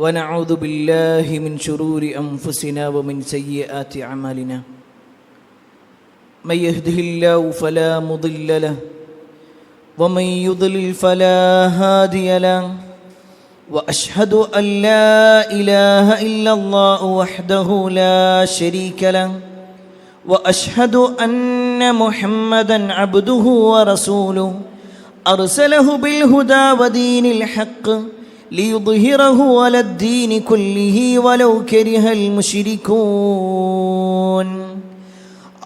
ونعوذ بالله من شرور أنفسنا ومن سيئات أعمالنا من يهده الله فلا مضل له ومن يضلل فلا هادي له وأشهد أن لا إله إلا الله وحده لا شريك له وأشهد أن محمدا عبده ورسوله أرسله بالهدى ودين الحق ليظهره على الدين كله ولو كره المشركون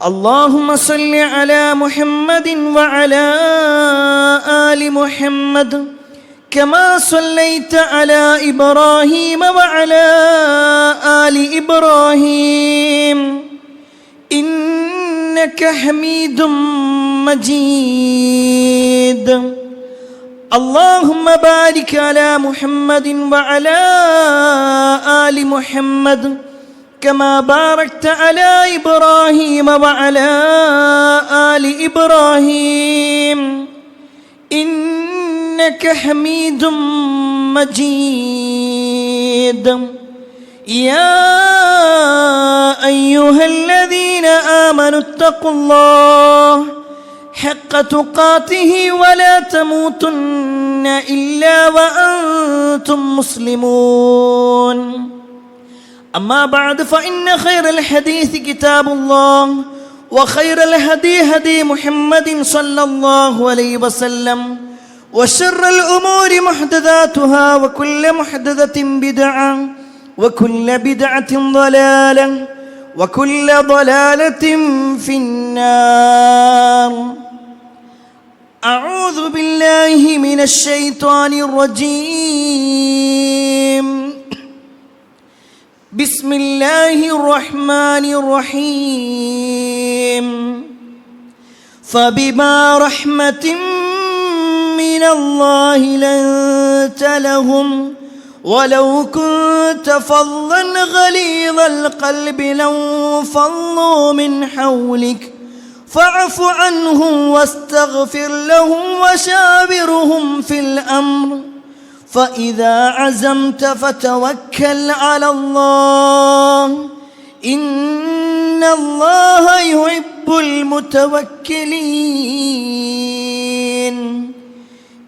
اللهم صل على محمد وعلى آل محمد كما صليت على إبراهيم وعلى آل إبراهيم إنك حميد مجيد اللهم بارك على محمد وعلى آل محمد كما باركت على إبراهيم وعلى آل إبراهيم إنك حميد مجيد يا أيها الذين آمنوا اتقوا الله حق تقاته ولا تموتن إلا وأنتم مسلمون أما بعد فإن خير الحديث كتاب الله وخير الهدي هدي محمد صلى الله عليه وسلم وشر الأمور محدثاتها وكل محدثة بدعة وكل بدعة ضلالة وكل ضلالة في النار أعوذ بالله من الشيطان الرجيم بسم الله الرحمن الرحيم فبما رحمة من الله لنت لهم ولو كنت فظا غليظ القلب لانفضوا من حولك فاعف عنهم واستغفر لهم وشاورهم في الأمر فإذا عزمت فتوكل على الله إن الله يحب المتوكلين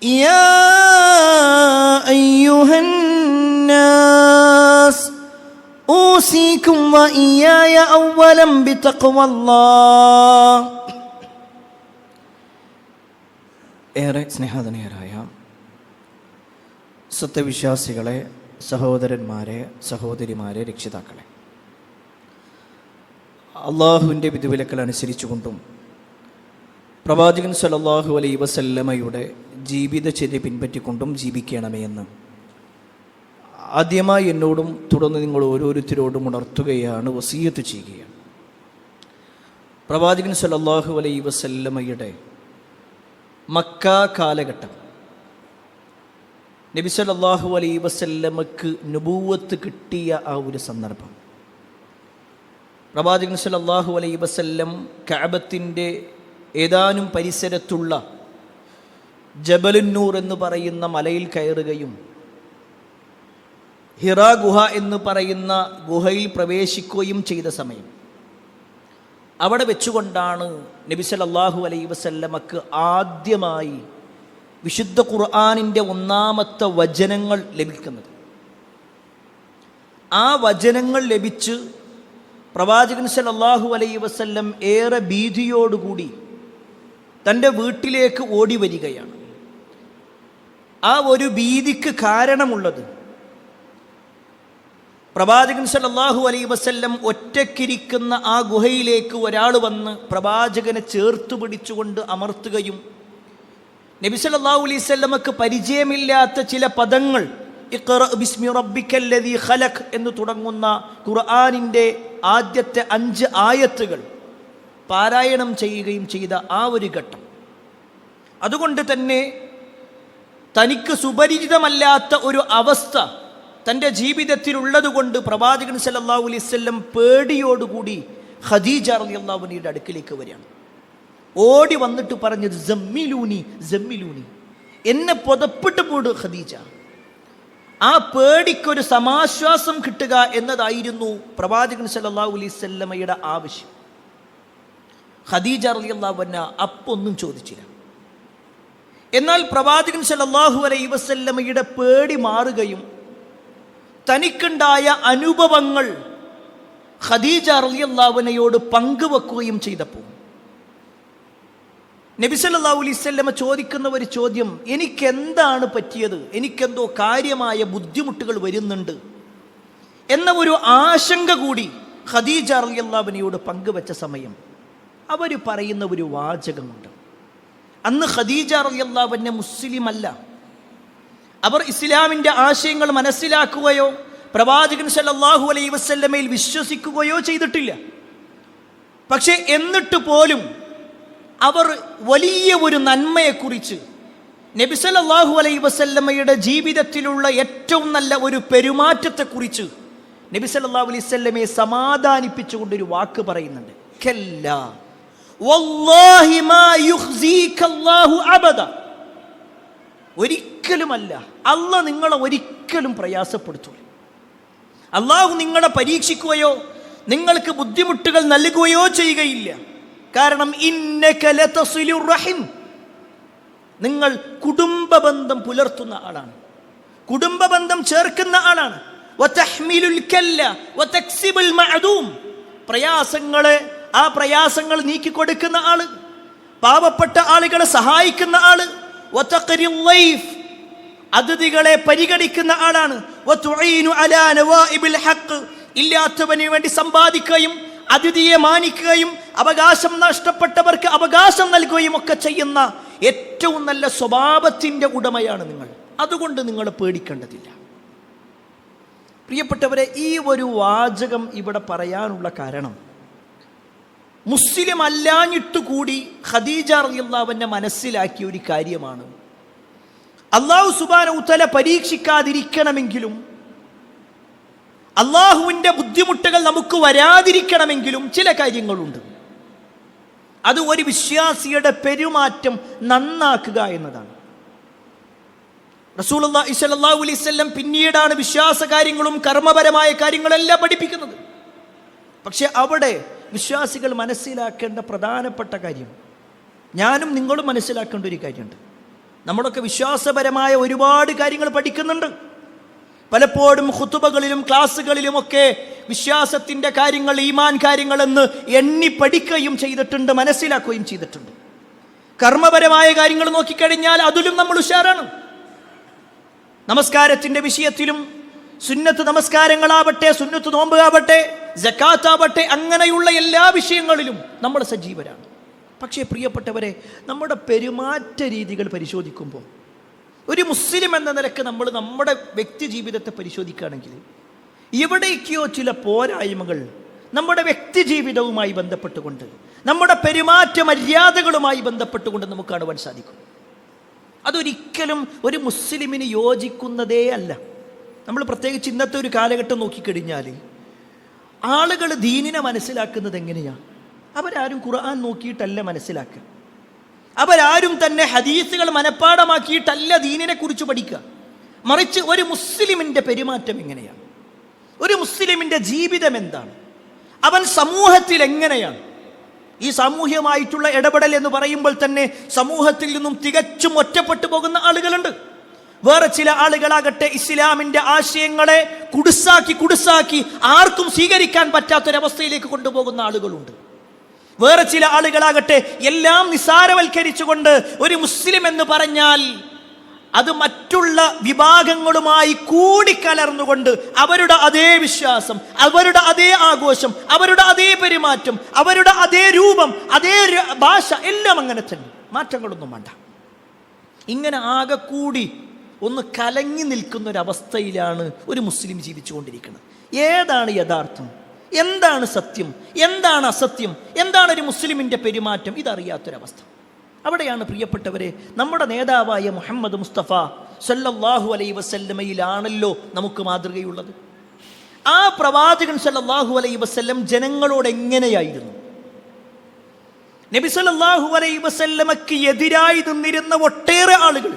يا أيها الناس أوصيكم وإياي أولا بتقوى الله. ഏറെ സ്നേഹധനീയരായ സത്യവിശ്വാസികളെ, സഹോദരന്മാരെ, സഹോദരിമാരെ, രക്ഷിതാക്കളെ, അള്ളാഹുവിൻ്റെ വിധിവിലക്കൽ അനുസരിച്ചുകൊണ്ടും പ്രവാചകൻ സല്ലല്ലാഹു അലൈഹി വസല്ലമയുടെ ജീവിതചര്യ പിൻപറ്റിക്കൊണ്ടും ജീവിക്കണമേ എന്ന് ആദ്യമായി എന്നോടും തുടർന്ന് നിങ്ങൾ ഓരോരുത്തരോടും ഉണർത്തുകയാണ്, വസിയ്യത്ത് ചെയ്യുകയാണ്. പ്രവാചകൻ സല്ലല്ലാഹു അലൈഹി വസല്ലമയുടെ മക്ക കാലഘട്ടം, നബി സല്ലല്ലാഹു അലൈഹി വസല്ലമക്ക് നുബൂവത്ത് കിട്ടിയ ആ ഒരു സന്ദർഭം, പ്രവാചകൻ സല്ലല്ലാഹു അലൈഹി വസല്ലം കഅബത്തിൻ്റെ ഏതാനും പരിസരത്തുള്ള ജബലുന്നൂർ എന്ന് പറയുന്ന മലയിൽ കയറുകയും ഹിറാ ഗുഹ എന്ന് പറയുന്ന ഗുഹയിൽ പ്രവേശിക്കുകയും ചെയ്ത സമയം, അവിടെ വെച്ചുകൊണ്ടാണ് നബി സല്ലല്ലാഹു അലൈഹി വസല്ലമക്ക് ആദ്യമായി വിശുദ്ധ ഖുർആനിൻ്റെ ഒന്നാമത്തെ വചനങ്ങൾ ലഭിക്കുന്നത്. ആ വചനങ്ങൾ ലഭിച്ച് പ്രവാചകൻ സല്ലല്ലാഹു അലൈഹി വസല്ലം ഏറെ ഭീതിയോടുകൂടി തൻ്റെ വീട്ടിലേക്ക് ഓടി വരികയാണ്. ആ ഒരു ഭീതിക്ക് കാരണമുള്ളത്, പ്രവാചകൻ സല്ലല്ലാഹു അലൈഹി വസല്ലം ഒറ്റക്കിരിക്കുന്ന ആ ഗുഹയിലേക്ക് ഒരാൾ വന്ന് പ്രവാചകനെ ചേർത്ത് പിടിച്ചുകൊണ്ട് അമർത്തുകയും നബി സല്ലല്ലാഹു അലൈഹി വസല്ലമക്ക് പരിചയമില്ലാത്ത ചില പദങ്ങൾ, ഇഖ്റ ബിസ്മി റബ്ബിക്കല്ലദീ ഖലഖ് എന്ന് തുടങ്ങുന്ന ഖുർആനിൻ്റെ ആദ്യത്തെ 5 ആയത്തുകൾ പാരായണം ചെയ്യുകയും ചെയ്ത ആ ഒരു ഘട്ടം. അതുകൊണ്ട് തന്നെ തനിക്ക് സുപരിചിതമല്ലാത്ത ഒരു അവസ്ഥ തൻ്റെ ജീവിതത്തിലുള്ളതുകൊണ്ട് പ്രവാചകൻ സല്ലല്ലാഹു അലൈഹി വസല്ലം പേടിയോടുകൂടി ഖദീജ റളിയല്ലാഹു അൻഹയുടെ അടുക്കിലേക്ക് വരികയാണ്. ഓടി വന്നിട്ട് പറഞ്ഞത്, സമ്മിലൂനി സമ്മിലൂനി, എന്നെ പുതപ്പിട്ട് പോട് ഖദീജ. ആ പേടിക്കൊരു സമാശ്വാസം കിട്ടുക എന്നതായിരുന്നു പ്രവാചകൻ സല്ലല്ലാഹു അലൈഹി വസല്ലമയുടെ ആവശ്യം. ഖദീജ റളിയല്ലാഹു അൻഹ അപ്പൊന്നും ചോദിച്ചില്ല. എന്നാൽ പ്രവാചകൻ സല്ലല്ലാഹു അലൈഹി വസല്ലമയുടെ പേടി മാറുകയും തനിക്കുണ്ടായ അനുഭവങ്ങൾ ഖദീജ റളിയല്ലാഹു അൻഹയോട് പങ്കുവെക്കുകയും ചെയ്തപ്പോൾ നബി സല്ലല്ലാഹു അലൈഹി വസല്ലമ ചോദിക്കുന്ന ഒരു ചോദ്യം, എനിക്കെന്താണ് പറ്റിയത്, എനിക്കെന്തോ കാര്യമായ ബുദ്ധിമുട്ടുകൾ വരുന്നുണ്ട് എന്ന ഒരു ആശങ്ക കൂടി ഖദീജ റളിയല്ലാഹു അൻഹയോട് പങ്കുവെച്ച സമയം അവർ പറയുന്ന ഒരു വാചകമുണ്ട്. അന്ന് ഖദീജ റളിയല്ലാഹു അൻഹ മുസ്ലിം അല്ല. അവർ ഇസ്ലാമിൻ്റെ ആശയങ്ങൾ മനസ്സിലാക്കുകയോ പ്രവാചകൻ സല്ലല്ലാഹു അലൈഹി വസല്ലമയിൽ വിശ്വസിക്കുകയോ ചെയ്തിട്ടില്ല. പക്ഷേ എന്നിട്ട് പോലും അവർ വലിയ ഒരു നന്മയെക്കുറിച്ച്, നബി സല്ലല്ലാഹു അലൈഹി വസല്ലമയുടെ ജീവിതത്തിലുള്ള ഏറ്റവും നല്ല ഒരു പെരുമാറ്റത്തെക്കുറിച്ച് നബി സല്ലല്ലാഹു അലൈഹി വസല്ലമയെ സമാധാനിപ്പിച്ചുകൊണ്ടൊരു വാക്ക് പറയുന്നുണ്ട്. കല്ലാ വല്ലാഹി മാ യുഖ്സീക അല്ലാഹു അബദ. ഒരിക്കലുമല്ല, അല്ലാഹ് നിങ്ങളെ ഒരിക്കലും പ്രയാസപ്പെടുത്തൂല. അല്ലാഹു നിങ്ങളെ പരീക്ഷിക്കുകയോ നിങ്ങൾക്ക് ബുദ്ധിമുട്ടുകൾ നൽകുകയോ ചെയ്യുകയില്ല. കാരണം ഇന്നക ലതസിലുർ റഹിം, നിങ്ങൾ കുടുംബബന്ധം പുലർത്തുന്ന ആളാണ്, കുടുംബബന്ധം ചേർക്കുന്ന ആളാണ്. വതഹ്മിലുൽ കല്ല വതക്സിബുൽ മഅദൂം, ആ പ്രയാസങ്ങൾ നീക്കിക്കൊടുക്കുന്ന ആള്, പാവപ്പെട്ട ആളുകളെ സഹായിക്കുന്ന ആള്. വതഖരിൽ ലൈഫ്, അതിഥികളെ പരിഗണിക്കുന്ന ആളാണ്. വതുഈനു അലാ നവാഇബിൽ ഹഖ്, ഇല്ലാത്തവന് വേണ്ടി സമ്പാദിക്കുകയും അതിഥിയെ മാനിക്കുകയും അവകാശം നഷ്ടപ്പെട്ടവർക്ക് അവകാശം നൽകുകയും ഒക്കെ ചെയ്യുന്ന ഏറ്റവും നല്ല സ്വഭാവത്തിൻ്റെ ഉടമയാണ് നിങ്ങൾ. അതുകൊണ്ട് നിങ്ങൾ പേടിക്കേണ്ടതില്ല. പ്രിയപ്പെട്ടവരെ, ഈ ഒരു വാചകം ഇവിടെ പറയാനുള്ള കാരണം മുസ്ലിം അല്ലാഞ്ഞിട്ടുകൂടി ഖദീജ റളിയല്ലാഹു അൻഹ മനസ്സിലാക്കിയ ഒരു കാര്യമാണ്. അല്ലാഹു സുബ്ഹാനഹു വ തആല പരീക്ഷിക്കാതിരിക്കണമെങ്കിലും അള്ളാഹുവിൻ്റെ ബുദ്ധിമുട്ടുകൾ നമുക്ക് വരാതിരിക്കണമെങ്കിലും ചില കാര്യങ്ങളുണ്ട്. അത് ഒരു വിശ്വാസിയുടെ പെരുമാറ്റം നന്നാക്കുക എന്നതാണ്. റസൂലുള്ളാഹി സ്വല്ലല്ലാഹു അലൈഹി വസല്ലം പിന്നീടാണ് വിശ്വാസ കാര്യങ്ങളും കർമ്മപരമായ കാര്യങ്ങളെല്ലാം പഠിപ്പിക്കുന്നത്. പക്ഷെ അവിടെ വിശ്വാസികൾ മനസ്സിലാക്കേണ്ട പ്രധാനപ്പെട്ട കാര്യം, ഞാനും നിങ്ങളും മനസ്സിലാക്കേണ്ട ഒരു കാര്യമുണ്ട്. നമ്മളൊക്കെ വിശ്വാസപരമായ ഒരുപാട് കാര്യങ്ങൾ പഠിക്കുന്നുണ്ട്. പലപ്പോഴും ഖുതുബകളിലും ക്ലാസ്സുകളിലുമൊക്കെ വിശ്വാസത്തിൻ്റെ കാര്യങ്ങൾ, ഈമാൻ കാര്യങ്ങളെന്ന് എണ്ണി പഠിക്കുകയും ചെയ്തിട്ടുണ്ട്, മനസ്സിലാക്കുകയും ചെയ്തിട്ടുണ്ട്. കർമ്മപരമായ കാര്യങ്ങൾ നോക്കിക്കഴിഞ്ഞാൽ അതിലും നമ്മൾ ഉഷാറാണ്. നമസ്കാരത്തിൻ്റെ വിഷയത്തിലും സുന്നത്ത് നമസ്കാരങ്ങളാവട്ടെ, സുന്നത്ത് നോമ്പ് ആവട്ടെ, സക്കാത്താവട്ടെ, അങ്ങനെയുള്ള എല്ലാ വിഷയങ്ങളിലും നമ്മൾ സജീവരാണ്. പക്ഷേ പ്രിയപ്പെട്ടവരെ, നമ്മുടെ പെരുമാറ്റ രീതികൾ പരിശോധിക്കുമ്പോൾ, ഒരു മുസ്ലിം എന്ന നിലക്ക് നമ്മൾ നമ്മുടെ വ്യക്തി ജീവിതത്തെ പരിശോധിക്കുകയാണെങ്കിൽ എവിടേക്കോ ചില പോരായ്മകൾ നമ്മുടെ വ്യക്തി ജീവിതവുമായി ബന്ധപ്പെട്ടുകൊണ്ട്, നമ്മുടെ പെരുമാറ്റ മര്യാദകളുമായി ബന്ധപ്പെട്ടുകൊണ്ട് നമുക്ക് കാണുവാൻ സാധിക്കും. അതൊരിക്കലും ഒരു മുസ്ലിമിന് യോജിക്കുന്നതേ അല്ല. നമ്മൾ പ്രത്യേകിച്ച് ഇന്നത്തെ ഒരു കാലഘട്ടം നോക്കിക്കഴിഞ്ഞാൽ ആളുകൾ ദീനിനെ മനസ്സിലാക്കുന്നത് എങ്ങനെയാണ്? അവരാരും ഖുർആൻ നോക്കിയിട്ടല്ല മനസ്സിലാക്കുക. അവരാരും തന്നെ ഹദീസുകൾ മനഃപ്പാടമാക്കിയിട്ടല്ല ദീനിനെ കുറിച്ച് പഠിക്കുക. മറിച്ച് ഒരു മുസ്ലിമിൻ്റെ പെരുമാറ്റം എങ്ങനെയാണ്, ഒരു മുസ്ലിമിൻ്റെ ജീവിതം എന്താണ്, അവൻ സമൂഹത്തിൽ എങ്ങനെയാണ്. ഈ സാമൂഹ്യമായിട്ടുള്ള ഇടപെടൽ എന്ന് പറയുമ്പോൾ തന്നെ സമൂഹത്തിൽ നിന്നും തികച്ചും ഒറ്റപ്പെട്ടു പോകുന്ന ആളുകളുണ്ട്. വേറെ ചില ആളുകളാകട്ടെ ഇസ്ലാമിൻ്റെ ആശയങ്ങളെ കുടുസാക്കി ആർക്കും സ്വീകരിക്കാൻ പറ്റാത്തൊരവസ്ഥയിലേക്ക് കൊണ്ടുപോകുന്ന ആളുകളുണ്ട്. വേറെ ചില ആളുകളാകട്ടെ എല്ലാം നിസ്സാരവൽക്കരിച്ചുകൊണ്ട് ഒരു മുസ്ലിം എന്ന് പറഞ്ഞാൽ അത് മറ്റുള്ള വിഭാഗങ്ങളുമായി കൂടിക്കലർന്നുകൊണ്ട് അവരുടെ അതേ വിശ്വാസം, അവരുടെ അതേ ആഘോഷം, അവരുടെ അതേ പെരുമാറ്റം, അവരുടെ അതേ രൂപം, അതേ ഭാഷ എല്ലാം അങ്ങനെ തന്നെ, മാറ്റങ്ങളൊന്നും വേണ്ട. ഇങ്ങനെ ആകെ കൂടി ഒന്ന് കലങ്ങി നിൽക്കുന്ന ഒരവസ്ഥയിലാണ് ഒരു മുസ്ലിം ജീവിച്ചുകൊണ്ടിരിക്കുന്നത്. ഏതാണ് യഥാർത്ഥം, എന്താണ് സത്യം, എന്താണ് അസത്യം, എന്താണ് ഒരു മുസ്ലിമിൻ്റെ പെരുമാറ്റം, ഇതറിയാത്തൊരവസ്ഥ. അവിടെയാണ് പ്രിയപ്പെട്ടവരെ നമ്മുടെ നേതാവായ മുഹമ്മദ് മുസ്തഫ സല്ലല്ലാഹു അലൈഹി വസല്ലമയിലാണല്ലോ നമുക്ക് മാതൃകയുള്ളത്. ആ പ്രവാചകൻ സല്ലല്ലാഹു അലൈഹി വസല്ലം ജനങ്ങളോട് എങ്ങനെയായിരുന്നു? നബി സല്ലല്ലാഹു അലൈഹി വസല്ലമക്ക് എതിരായി നിന്നിരുന്ന ഒട്ടേറെ ആളുകൾ,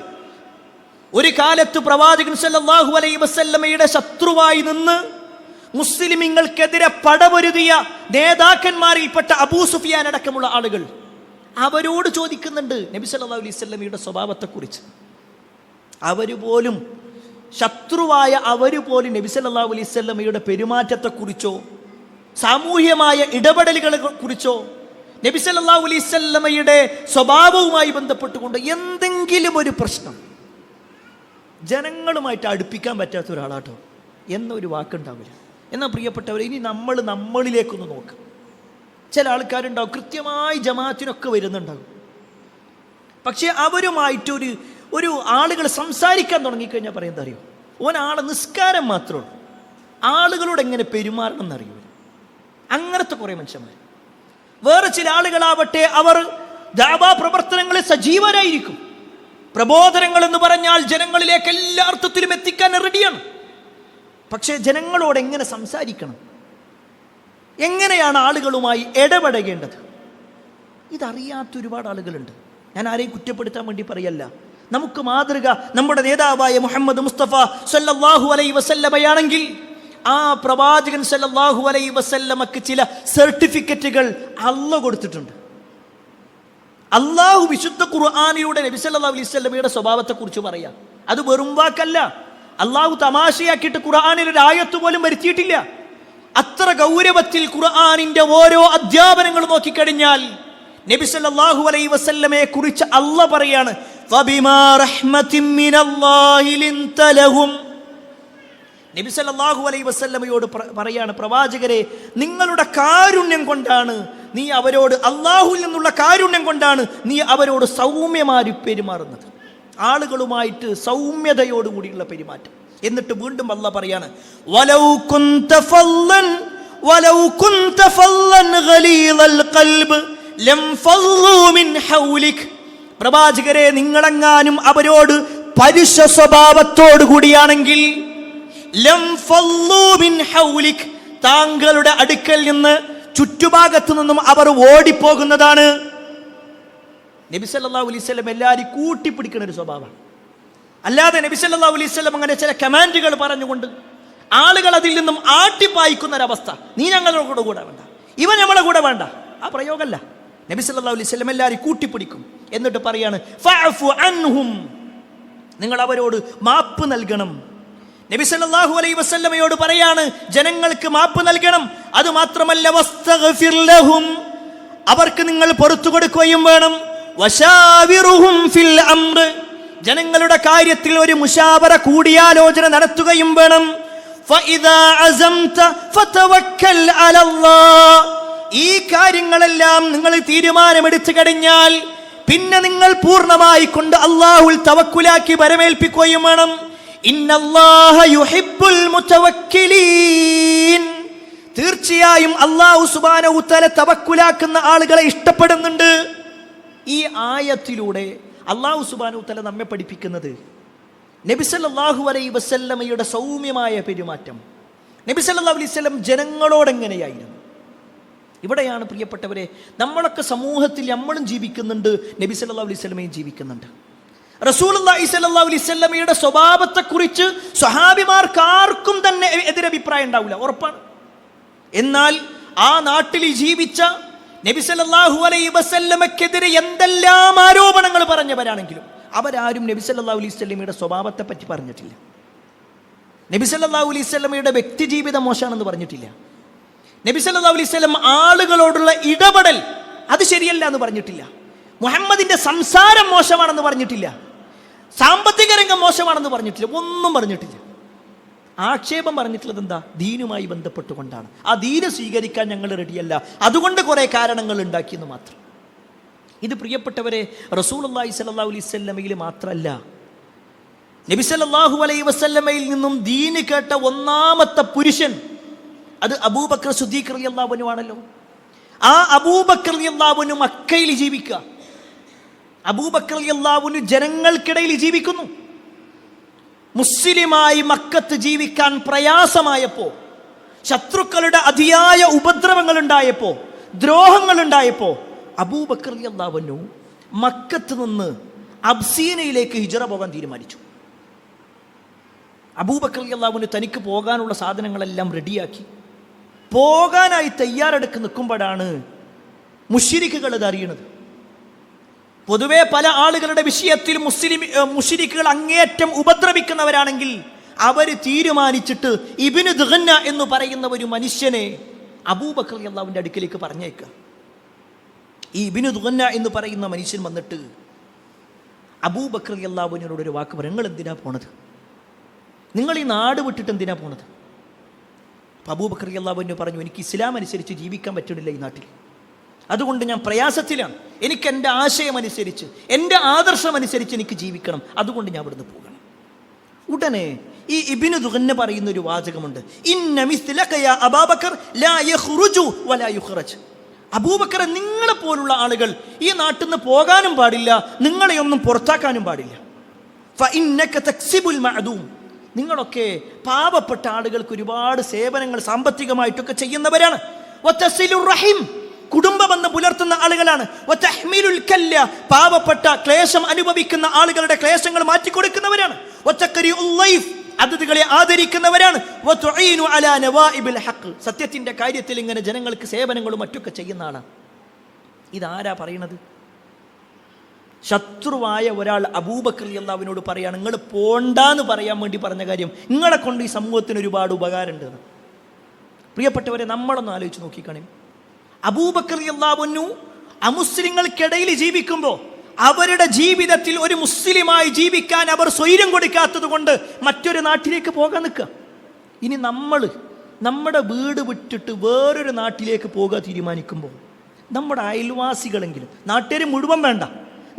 ഒരു കാലത്ത് പ്രവാചകൻ സല്ലല്ലാഹു അലൈഹി വസല്ലമയുടെ ശത്രുവായി നിന്ന് മുസ്ലിമീങ്ങൾക്കെതിരെ പടപൊരുതിയ നേതാക്കന്മാരിൽപ്പെട്ട അബൂ സുഫിയാൻ അടക്കമുള്ള ആളുകൾ അവരോട് ചോദിക്കുന്നുണ്ട് നബി സല്ലല്ലാഹു അലൈഹി വസല്ലമയുടെ സ്വഭാവത്തെക്കുറിച്ച്. അവരുപോലും ശത്രുവായ അവരുപോലും നബി സല്ലല്ലാഹു അലൈഹി വസല്ലമയുടെ പെരുമാറ്റത്തെക്കുറിച്ചോ സാമൂഹ്യമായ ഇടപെടലുകളെ കുറിച്ചോ നബി സല്ലല്ലാഹു അലൈഹി വസല്ലമയുടെ സ്വഭാവവുമായി ബന്ധപ്പെട്ടുകൊണ്ട് എന്തെങ്കിലും ഒരു പ്രശ്നം ജനങ്ങളുമായിട്ട് അടുപ്പിക്കാൻ പറ്റാത്ത ഒരാളാട്ടോ എന്നൊരു വാക്കുണ്ടാവില്ല. എന്നാൽ പ്രിയപ്പെട്ടവർ, ഇനി നമ്മളിലേക്കൊന്ന് നോക്കാം. ചില ആൾക്കാരുണ്ടാവും കൃത്യമായി ജമാഅത്തിനൊക്കെ വരുന്നുണ്ടാകും, പക്ഷേ അവരുമായിട്ടൊരു ആളുകൾ സംസാരിക്കാൻ തുടങ്ങിക്കഴിഞ്ഞാൽ പറയുന്നത് അറിയോ, ഓനാളെ നിസ്കാരം മാത്രമേ ഉള്ളൂ, ആളുകളോട് എങ്ങനെ പെരുമാറണം എന്നറിയൂല. അങ്ങനത്തെ കുറേ മനുഷ്യന്മാർ. വേറെ ചില ആളുകളാവട്ടെ അവർ ദഅവാ പ്രവർത്തനങ്ങളിൽ സജീവരായിരിക്കും. പ്രബോധനങ്ങൾ എന്ന് പറഞ്ഞാൽ ജനങ്ങളിലേക്ക് എല്ലാ അർത്ഥത്തിലും എത്തിക്കാൻ റെഡിയാണ്. പക്ഷേ ജനങ്ങളോട് എങ്ങനെ സംസാരിക്കണം, എങ്ങനെയാണ് ആളുകളുമായി ഇടപെടേണ്ടത്, ഇതറിയാത്ത ഒരുപാട് ആളുകളുണ്ട്. ഞാൻ ആരെയും കുറ്റപ്പെടുത്താൻ വേണ്ടി പറയല്ല. നമുക്ക് മാതൃക നമ്മുടെ നേതാവായ മുഹമ്മദ് മുസ്തഫ സല്ലല്ലാഹു അലൈഹി വസല്ലമയാണെങ്കിൽ ആ പ്രവാചകൻ സല്ലല്ലാഹു അലൈഹി വസല്ലമക്ക് ചില സർട്ടിഫിക്കറ്റുകൾ അല്ലാഹു കൊടുത്തിട്ടുണ്ട്. അള്ളാഹു വിശുദ്ധ ഖുർആനിലൂടെ നബി സല്ലല്ലാഹു അലൈഹി വസല്ലമയുടെ സ്വഭാവത്തെക്കുറിച്ച് പറയാം. അത് വെറും വാക്കല്ല. അള്ളാഹു തമാശയാക്കിയിട്ട് ഖുർആനിൽ ഒരു ആയത്ത് പോലും വരുത്തിയിട്ടില്ല. അത്ര ഗൗരവത്തിൽ ഖുർആനിന്റെ ഓരോ അധ്യാപനങ്ങളും നോക്കിക്കഴിഞ്ഞാൽ നബി സല്ലല്ലാഹു അലൈഹി വസല്ലമയെ കുറിച്ച് അല്ലാഹു പറയാണ്, ഫബിമാ റഹ്മത്തിൻ മിനല്ലാഹി ലിൻത ലഹും. നബി സല്ലല്ലാഹു അലൈഹി വസല്ലമയോട് പറയാണ്, പ്രവാചകരെ, നിങ്ങളുടെ കാരുണ്യം കൊണ്ടാണ് നീ അവരോട്, അള്ളാഹുവിൽ നിന്നുള്ള കാരുണ്യം കൊണ്ടാണ് നീ അവരോട് സൗമ്യമായി പെരുമാറുന്നത്, ആളുകളുമായിട്ട് സൗമ്യതയോടുകൂടിയുള്ള പെരുമാറ്റം. എന്നിട്ട് വീണ്ടും അല്ലാഹു പറയാണ്, വലൗ കുൻത ഫല്ലൻ ഗലീദൽ ഖൽബ് ലം ഫല്ലൂ മിൻ ഹൗലിക്. പ്രവാചകരെ, നിങ്ങളെങ്ങാനും അവരോട് പരുഷ സ്വഭാവത്തോടു കൂടിയാണെങ്കിൽ ലം ഫല്ലൂ മിൻ ഹൗലിക്, താങ്കളുടെ അടുക്കൽ നിന്ന് ചുറ്റുഭാഗത്തു നിന്നും അവർ ഓടിപ്പോകുന്നതാണ്. നബി സല്ലല്ലാഹു അലൈഹി വസല്ലം എല്ലാവരും കൂട്ടിപ്പിടിക്കുന്ന ഒരു സ്വഭാവമാണ്. അല്ലാതെ നബി സല്ലല്ലാഹു അലൈഹി വസല്ലം അങ്ങനെ ചില കമാൻഡുകൾ പറഞ്ഞുകൊണ്ട് ആളുകൾ അതിൽ നിന്നും ആട്ടിപ്പായിക്കുന്ന ഒരവസ്ഥ, നീ ഞങ്ങളുടെ കൂടെ വേണ്ട, ഇവൻ നമ്മളെ കൂടെ വേണ്ട, ആ പ്രയോഗമല്ല. നബി സല്ലല്ലാഹു അലൈഹി വസല്ലം എല്ലാവരും കൂട്ടിപ്പിടിക്കും. എന്നിട്ട് പറയാണ്, ഫഅഫു അൻഹും, നിങ്ങൾ അവരോട് മാപ്പ് നൽകണം. നബി സല്ലല്ലാഹു അലൈഹി വസല്ലമയോട് പറയാണ്, ജനങ്ങൾക്ക് മാപ്പ് നൽകണം. അത് മാത്രമല്ല, വസ്തഗ്ഫിർ ലഹും, അവർക്ക് നിങ്ങൾ പുറത്തു കൊടുക്കുകയും വേണം. വശാവിറുഹും ഫിൽ അംർ, ജനങ്ങളുടെ കാര്യത്തിൽ ഒരു മുശാവറ, കൂടിയാലോചന നടത്തുകയും വേണം. ഫഇദാ അസംത ഫതവക്കൽ അലല്ലാഹ്, ഈ കാര്യങ്ങളെല്ലാം നിങ്ങൾ തീരുമാനമെടുത്തു കഴിഞ്ഞാൽ പിന്നെ നിങ്ങൾ പൂർണ്ണമായി കൊണ്ട് അല്ലാഹുവിൽ തവക്കുലാക്കി വരമേൽപ്പിക്കുകയും വേണം. ഇന്നല്ലാഹ യുഹിബ്ബുൽ മുതവക്കിലീൻ, തീർച്ചയായും അല്ലാഹു സുബ്ഹാനഹു വ തആല തവക്കുലാക്കുന്ന ആളുകളെ ഇഷ്ടപ്പെടുന്നുണ്ട്. ഈ ആയത്തിലൂടെ അല്ലാഹു സുബ്ഹാനഹു വ തആല നമ്മെ പഠിപ്പിക്കുന്നത് നബി സല്ലല്ലാഹു അലൈഹി വസല്ലമയുടെ സൗമ്യമായ പെരുമാറ്റം, നബി സല്ലല്ലാഹു അലൈഹി വസല്ലം ജനങ്ങളോട് എങ്ങനെയായിരുന്നു. ഇവിടെയാണ് പ്രിയപ്പെട്ടവരെ, നമ്മളൊക്കെ സമൂഹത്തിൽ നമ്മളും ജീവിക്കുന്നുണ്ട്, നബി സല്ലല്ലാഹു അലൈഹി വസല്ലമയും ജീവിക്കുന്നുണ്ട്. റസൂലുള്ളാഹി സ്വല്ലല്ലാഹു അലൈഹി വസല്ലമയുടെ സ്വഭാവത്തെക്കുറിച്ച് സ്വഹാബിമാർക്ക് ആർക്കും തന്നെ എതിരഭിപ്രായം ഉണ്ടാവില്ല, ഉറപ്പാണ്. എന്നാൽ ആ നാട്ടിൽ ജീവിച്ച നബി സല്ലല്ലാഹു അലൈഹി വസല്ലമക്കെതിരെ എന്തെല്ലാം ആരോപണങ്ങൾ പറഞ്ഞവരാണെങ്കിലും അവരാരും നബി സല്ലല്ലാഹു അലൈഹി വസല്ലമയുടെ സ്വഭാവത്തെ പറ്റി പറഞ്ഞിട്ടില്ല. നബി സല്ലല്ലാഹു അലൈഹി വസല്ലമയുടെ വ്യക്തി ജീവിതം മോശമാണെന്ന് പറഞ്ഞിട്ടില്ല. നബി സല്ലല്ലാഹു അലൈഹി വസല്ലം ആളുകളോടുള്ള ഇടപെടൽ അത് ശരിയല്ല എന്ന് പറഞ്ഞിട്ടില്ല. മുഹമ്മദിന്റെ സംസാരം മോശമാണെന്ന് പറഞ്ഞിട്ടില്ല. സാമ്പത്തിക രംഗം മോശമാണെന്ന് പറഞ്ഞിട്ടില്ല. ഒന്നും പറഞ്ഞിട്ടില്ല. ആക്ഷേപം പറഞ്ഞിട്ടുള്ളത് എന്താ? ദീനുമായി ബന്ധപ്പെട്ടുകൊണ്ടാണ്. ആ ദീന് സ്വീകരിക്കാൻ ഞങ്ങൾ റെഡിയല്ല, അതുകൊണ്ട് കുറെ കാരണങ്ങൾ ഉണ്ടാക്കിയെന്ന് മാത്രം. ഇത് പ്രിയപ്പെട്ടവരെ റസൂലുള്ളാഹി സ്വല്ലല്ലാഹു അലൈഹി വസല്ലമയിൽ മാത്രമല്ല, നബി സല്ലല്ലാഹു അലൈഹി വസല്ലമയിൽ നിന്നും ദീന് കേട്ട ഒന്നാമത്തെ പുരുഷൻ അത് അബൂബക്കർ സിദ്ദീഖ് റളിയല്ലാഹു അൻഹു ആണല്ലോ. ആ അബൂബക്കർ റളിയല്ലാഹു അൻഹു മക്കയിൽ ജീവിക്കുക. അബൂബക്കർ റളിയല്ലാഹു അൻഹു ജനങ്ങൾക്കിടയിൽ ജീവിക്കുന്നു. മുസ്ലിമായി മക്കത്ത് ജീവിക്കാൻ പ്രയാസമായപ്പോ, ശത്രുക്കളുടെ അതിയായ ഉപദ്രവങ്ങൾ ഉണ്ടായപ്പോ, ദ്രോഹങ്ങൾ ഉണ്ടായപ്പോ അബൂബക്കർ റളിയല്ലാഹു അൻഹു മക്കത്ത് നിന്ന് അബ്സീനയിലേക്ക് ഹിജ്റ പോകാൻ തീരുമാനിച്ചു. അബൂബക്കർ റളിയല്ലാഹു അൻഹു തനിക്ക് പോകാനുള്ള സാധനങ്ങളെല്ലാം റെഡിയാക്കി പോകാനായി തയ്യാറെടുക്ക് നിൽക്കുമ്പോഴാണ് മുശ്രിക്കുകൾ ഇത് അറിയണത്. പൊതുവെ പല ആളുകളുടെ വിഷയത്തിൽ മുശ്രിക്കുകൾ അങ്ങേയറ്റം ഉപദ്രവിക്കുന്നവരാണെങ്കിൽ അവർ തീരുമാനിച്ചിട്ട് ഇബ്നു ദുഗന്ന എന്ന് പറയുന്ന ഒരു മനുഷ്യനെ അബൂബക്കർ റളിയല്ലാഹുവിൻ്റെ അടുക്കിലേക്ക് പറഞ്ഞേക്കുക. ഈ ഇബ്നു ദുഗന്ന എന്ന് പറയുന്ന മനുഷ്യൻ വന്നിട്ട് അബൂബക്കർ റളിയല്ലാഹുവിനോട് ഒരു വാക്ക് പറയും, നിങ്ങൾ എന്തിനാ പോണത്? നിങ്ങൾ ഈ നാട് വിട്ടിട്ട് എന്തിനാ പോണത്? അപ്പോൾ അബൂബക്കർ റളിയല്ലാഹു അൻഹു പറഞ്ഞു, എനിക്ക് ഇസ്ലാം അനുസരിച്ച് ജീവിക്കാൻ പറ്റുന്നില്ല ഈ നാട്ടിൽ, അതുകൊണ്ട് ഞാൻ പ്രയാസത്തിലാണ്. എനിക്ക് എൻ്റെ ആശയം അനുസരിച്ച്, എൻ്റെ ആദർശം അനുസരിച്ച് എനിക്ക് ജീവിക്കണം, അതുകൊണ്ട് ഞാൻ ഇവിടുന്ന് പോകണം. ഉടനെ ഈ ഇബ്നു ദുഗന്ന പറയുന്ന ഒരു വാചകമുണ്ട്, ഇന്ന മിസ്ലക യാ അബൂബക്കർ ലാ യഖ്റുജു വലാ യുഖ്റജ്. അബൂബക്കറെ, നിങ്ങളെ പോലുള്ള ആളുകൾ ഈ നാട്ടിൽ നിന്ന് പോകാനും പാടില്ല, നിങ്ങളെയൊന്നും പുറത്താക്കാനും പാടില്ല. ഫഇന്നക തക്സിബുൽ മഅദൂം, നിങ്ങളൊക്കെ പാവപ്പെട്ട ആളുകൾക്ക് ഒരുപാട് സേവനങ്ങൾ സാമ്പത്തികമായിട്ടൊക്കെ ചെയ്യുന്നവരാണ്. വതസിലുർ റഹിം, കുടുംബബന്ധം പുലർത്തുന്ന ആളുകളാണ്. വതഹ്മിലുൽ കല്ല, പാവപ്പെട്ട ക്ലേശം അനുഭവിക്കുന്ന ആളുകളുടെ ക്ലേശങ്ങൾ മാറ്റിക്കൊടുക്കുന്നവരാണ്. വതഖരിഉൽ ലൈഫ്, അതിഥികളെ ആദരിക്കുന്നവരാണ്. വതുഈനു അലാ നവാഇബിൽ ഹഖ്, സത്യത്തിന്റെ കാര്യത്തിൽ ഇങ്ങനെ ജനങ്ങൾക്ക് സേവനങ്ങളും മറ്റൊക്കെ ചെയ്യുന്ന ആളാണ്. ഇതാരാ പറയുന്നത്? ശത്രുവായ ഒരാൾ അബൂബക്കർ റളിയല്ലാഹുവിനോട് പറയാണ്, നിങ്ങൾ പോണ്ടാന്ന് പറയാൻ വേണ്ടി പറഞ്ഞ കാര്യം നിങ്ങളെ കൊണ്ട് ഈ സമൂഹത്തിന് ഒരുപാട് ഉപകാരമുണ്ട്. പ്രിയപ്പെട്ടവരെ, നമ്മളൊന്ന് ആലോചിച്ച് നോക്കിക്കാണേ. അബൂബക്കർ റളിയല്ലാഹു അൻഹു അമുസ്ലിങ്ങൾക്കിടയിൽ ജീവിക്കുമ്പോൾ അവരുടെ ജീവിതത്തിൽ ഒരു മുസ്ലിമായി ജീവിക്കാൻ അവർ സ്വൈര്യം കൊടുക്കാത്തത് കൊണ്ട് മറ്റൊരു നാട്ടിലേക്ക് പോകാൻ നിൽക്കുക. ഇനി നമ്മൾ നമ്മുടെ വീട് വിട്ടിട്ട് വേറൊരു നാട്ടിലേക്ക് പോകാൻ തീരുമാനിക്കുമ്പോൾ നമ്മുടെ അയൽവാസികളെങ്കിലും, നാട്ടുകാർ മുഴുവൻ വേണ്ട,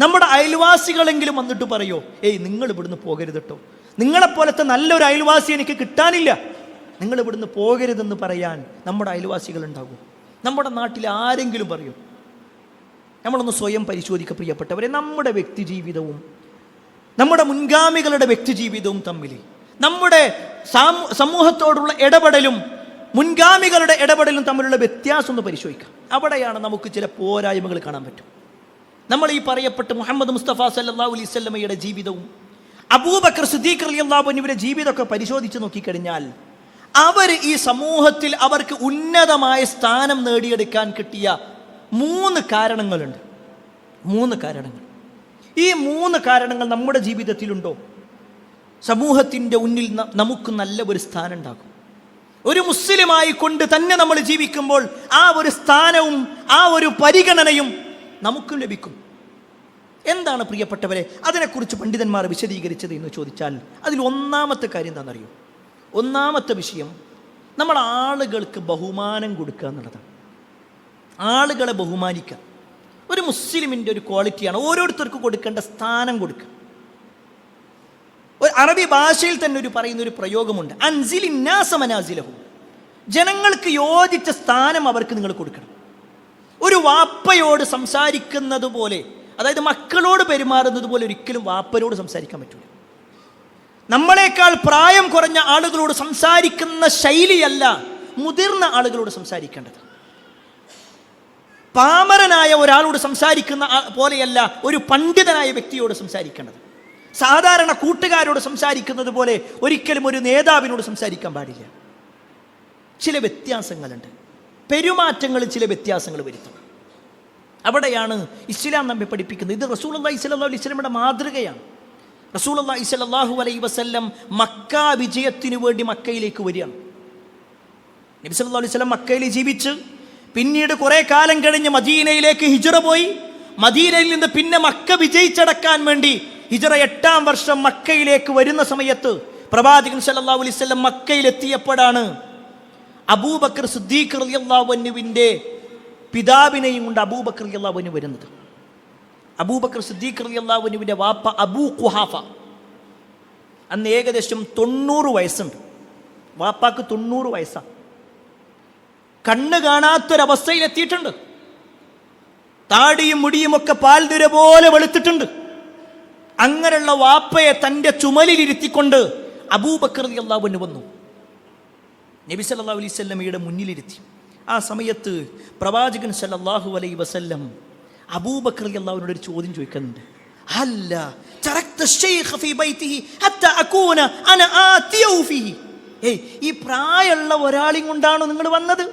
നമ്മുടെ അയൽവാസികളെങ്കിലും വന്നിട്ട് പറയോ, ഏയ് നിങ്ങൾ ഇവിടുന്ന് പോകരുത് കേട്ടോ, നിങ്ങളെപ്പോലത്തെ നല്ലൊരു അയൽവാസി എനിക്ക് കിട്ടാനില്ല, നിങ്ങൾ ഇവിടുന്ന് പോകരുതെന്ന് പറയാൻ നമ്മുടെ അയൽവാസികൾ ഉണ്ടാകും? നമ്മുടെ നാട്ടിൽ ആരെങ്കിലും പറയും? നമ്മളൊന്ന് സ്വയം പരിശോധിക്കുക പ്രിയപ്പെട്ടവരെ. നമ്മുടെ വ്യക്തി ജീവിതവും നമ്മുടെ മുൻഗാമികളുടെ വ്യക്തി ജീവിതവും തമ്മിൽ, നമ്മുടെ സമൂഹത്തോടുള്ള ഇടപെടലും മുൻഗാമികളുടെ ഇടപെടലും തമ്മിലുള്ള വ്യത്യാസം ഒന്ന് പരിശോധിക്കാം. അവിടെയാണ് നമുക്ക് ചില പോരായ്മകൾ കാണാൻ പറ്റും. നമ്മൾ ഈ പറയപ്പെട്ട മുഹമ്മദ് മുസ്തഫ സല്ലല്ലാഹു അലൈഹി വസല്ലമയുടെ ജീവിതവും അബൂബക്കർ സിദ്ദീഖ് റളിയല്ലാഹു അൻഹുവിന്റെ ജീവിതമൊക്കെ പരിശോധിച്ച് നോക്കിക്കഴിഞ്ഞാൽ അവർ ഈ സമൂഹത്തിൽ അവർക്ക് ഉന്നതമായ സ്ഥാനം നേടിയെടുക്കാൻ കിട്ടിയ 3 കാരണങ്ങളുണ്ട്. 3 കാരണങ്ങൾ. ഈ 3 കാരണങ്ങൾ നമ്മുടെ ജീവിതത്തിലുണ്ടോ, സമൂഹത്തിൻ്റെ മുന്നിൽ നമുക്ക് നല്ല ഒരു സ്ഥാനം ഉണ്ടാകും. ഒരു മുസ്ലിമായി കൊണ്ട് തന്നെ നമ്മൾ ജീവിക്കുമ്പോൾ ആ ഒരു സ്ഥാനവും ആ ഒരു പരിഗണനയും നമുക്ക് ലഭിക്കും. എന്താണ് പ്രിയപ്പെട്ടവരെ അതിനെക്കുറിച്ച് പണ്ഡിതന്മാർ വിശദീകരിച്ചത് എന്ന് ചോദിച്ചാൽ അതിൽ ഒന്നാമത്തെ കാര്യം എന്താണെന്നറിയോ? ഒന്നാമത്തെ വിഷയം, നമ്മൾ ആളുകൾക്ക് ബഹുമാനം കൊടുക്കുക എന്നുള്ളതാണ്. ആളുകളെ ബഹുമാനിക്കുക ഒരു മുസ്ലിമിൻ്റെ ഒരു ക്വാളിറ്റിയാണ്. ഓരോരുത്തർക്കും കൊടുക്കേണ്ട സ്ഥാനം കൊടുക്കുക. ഒരു അറബി ഭാഷയിൽ തന്നെ പറയുന്ന ഒരു പ്രയോഗമുണ്ട്, അൻസിലിന്നാസ മനാസിലഹും, ജനങ്ങൾക്ക് യോജിച്ച സ്ഥാനം അവർക്ക് നിങ്ങൾ കൊടുക്കണം. ഒരു വാപ്പയോട് സംസാരിക്കുന്നത് പോലെ, അതായത് മക്കളോട് പെരുമാറുന്നത് പോലെ ഒരിക്കലും വാപ്പനോട് സംസാരിക്കാൻ പറ്റില്ല. നമ്മളെക്കാൾ പ്രായം കുറഞ്ഞ ആളുകളോട് സംസാരിക്കുന്ന ശൈലിയല്ല മുതിർന്ന ആളുകളോട് സംസാരിക്കേണ്ടത്. പാമരനായ ഒരാളോട് സംസാരിക്കുന്ന പോലെയല്ല ഒരു പണ്ഡിതനായ വ്യക്തിയോട് സംസാരിക്കേണ്ടത്. സാധാരണ കൂട്ടുകാരോട് സംസാരിക്കുന്നത് പോലെ ഒരിക്കലും ഒരു നേതാവിനോട് സംസാരിക്കാൻ പാടില്ല. ചില വ്യത്യാസങ്ങളുണ്ട്, പെരുമാറ്റങ്ങളിൽ ചില വ്യത്യാസങ്ങൾ വരുത്തണം. അവിടെയാണ് ഇസ്ലാം നമ്മെ പഠിപ്പിക്കുന്നത്. ഇത് റസൂലുള്ളാഹി സ്വല്ലല്ലാഹു അലൈഹി വസല്ലമയുടെ മാതൃകയാണ്. റസൂലുള്ളാഹി സ്വല്ലല്ലാഹു അലൈഹി വസല്ലം മക്ക വിജയത്തിനു വേണ്ടി മക്കയിലേക്ക് വരികയാണ്. നബി സല്ലല്ലാഹു അലൈഹി വസല്ലം മക്കയിൽ ജീവിച്ച് പിന്നീട് കുറേ കാലം കഴിഞ്ഞ് മദീനയിലേക്ക് ഹിജ്റ പോയി. മദീനയിൽ നിന്ന് പിന്നെ മക്ക വിജയിച്ചടക്കാൻ വേണ്ടി ഹിജ്റ 8-ാം വർഷം മക്കയിലേക്ക് വരുന്ന സമയത്ത് പ്രവാചകൻ സല്ലല്ലാഹു അലൈഹി വസല്ലം മക്കയിലെത്തിയപ്പോഴാണ് അബൂബക്കർ സിദ്ദീഖ് റളിയല്ലാഹു അൻഹുവിൻ്റെ പിതാവിനെയും കൊണ്ട് അബൂബക്കർ റളിയല്ലാഹു അൻഹു വരുന്നത്. അബൂബക്കർ സിദ്ദീഖ് റളിയല്ലാഹു അൻഹുവിൻ്റെ വാപ്പ അബൂ ഖുഹാഫ, അന്ന് ഏകദേശം 90 വയസ്സുണ്ട്. വാപ്പാക്ക് 90 വയസ്സാണ്. കണ്ണ് കാണാത്തൊരവസ്ഥയിലെത്തിയിട്ടുണ്ട്. താടിയും മുടിയുമൊക്കെ പാൽനിര പോലെ വെളുത്തിട്ടുണ്ട്. അങ്ങനെയുള്ള വാപ്പയെ തൻ്റെ ചുമലിലിരുത്തിക്കൊണ്ട് അബൂബക്കർ റളിയല്ലാഹു അൻഹു വന്നു. നബി സല്ലല്ലാഹു അലൈഹി വസല്ലമയുടെ മുന്നിലിരുത്തി. ആ സമയത്ത് പ്രവാചകൻ സല്ലല്ലാഹു അലൈഹി വസല്ലം അബൂബക്കർ റളിയല്ലാഹു അൻഹുവിനോട് ഒരു ചോദ്യം ചോദിക്കുന്നുണ്ട്. അല്ല തറക്ത ശൈഖ ഫീ ബൈതിഹി ഹത്താ അകൂന അന ആതിയു ഫീഹി. ഈ പ്രായമുള്ള ഒരാളെയും കൊണ്ടാണോ നിങ്ങൾ വന്നത്?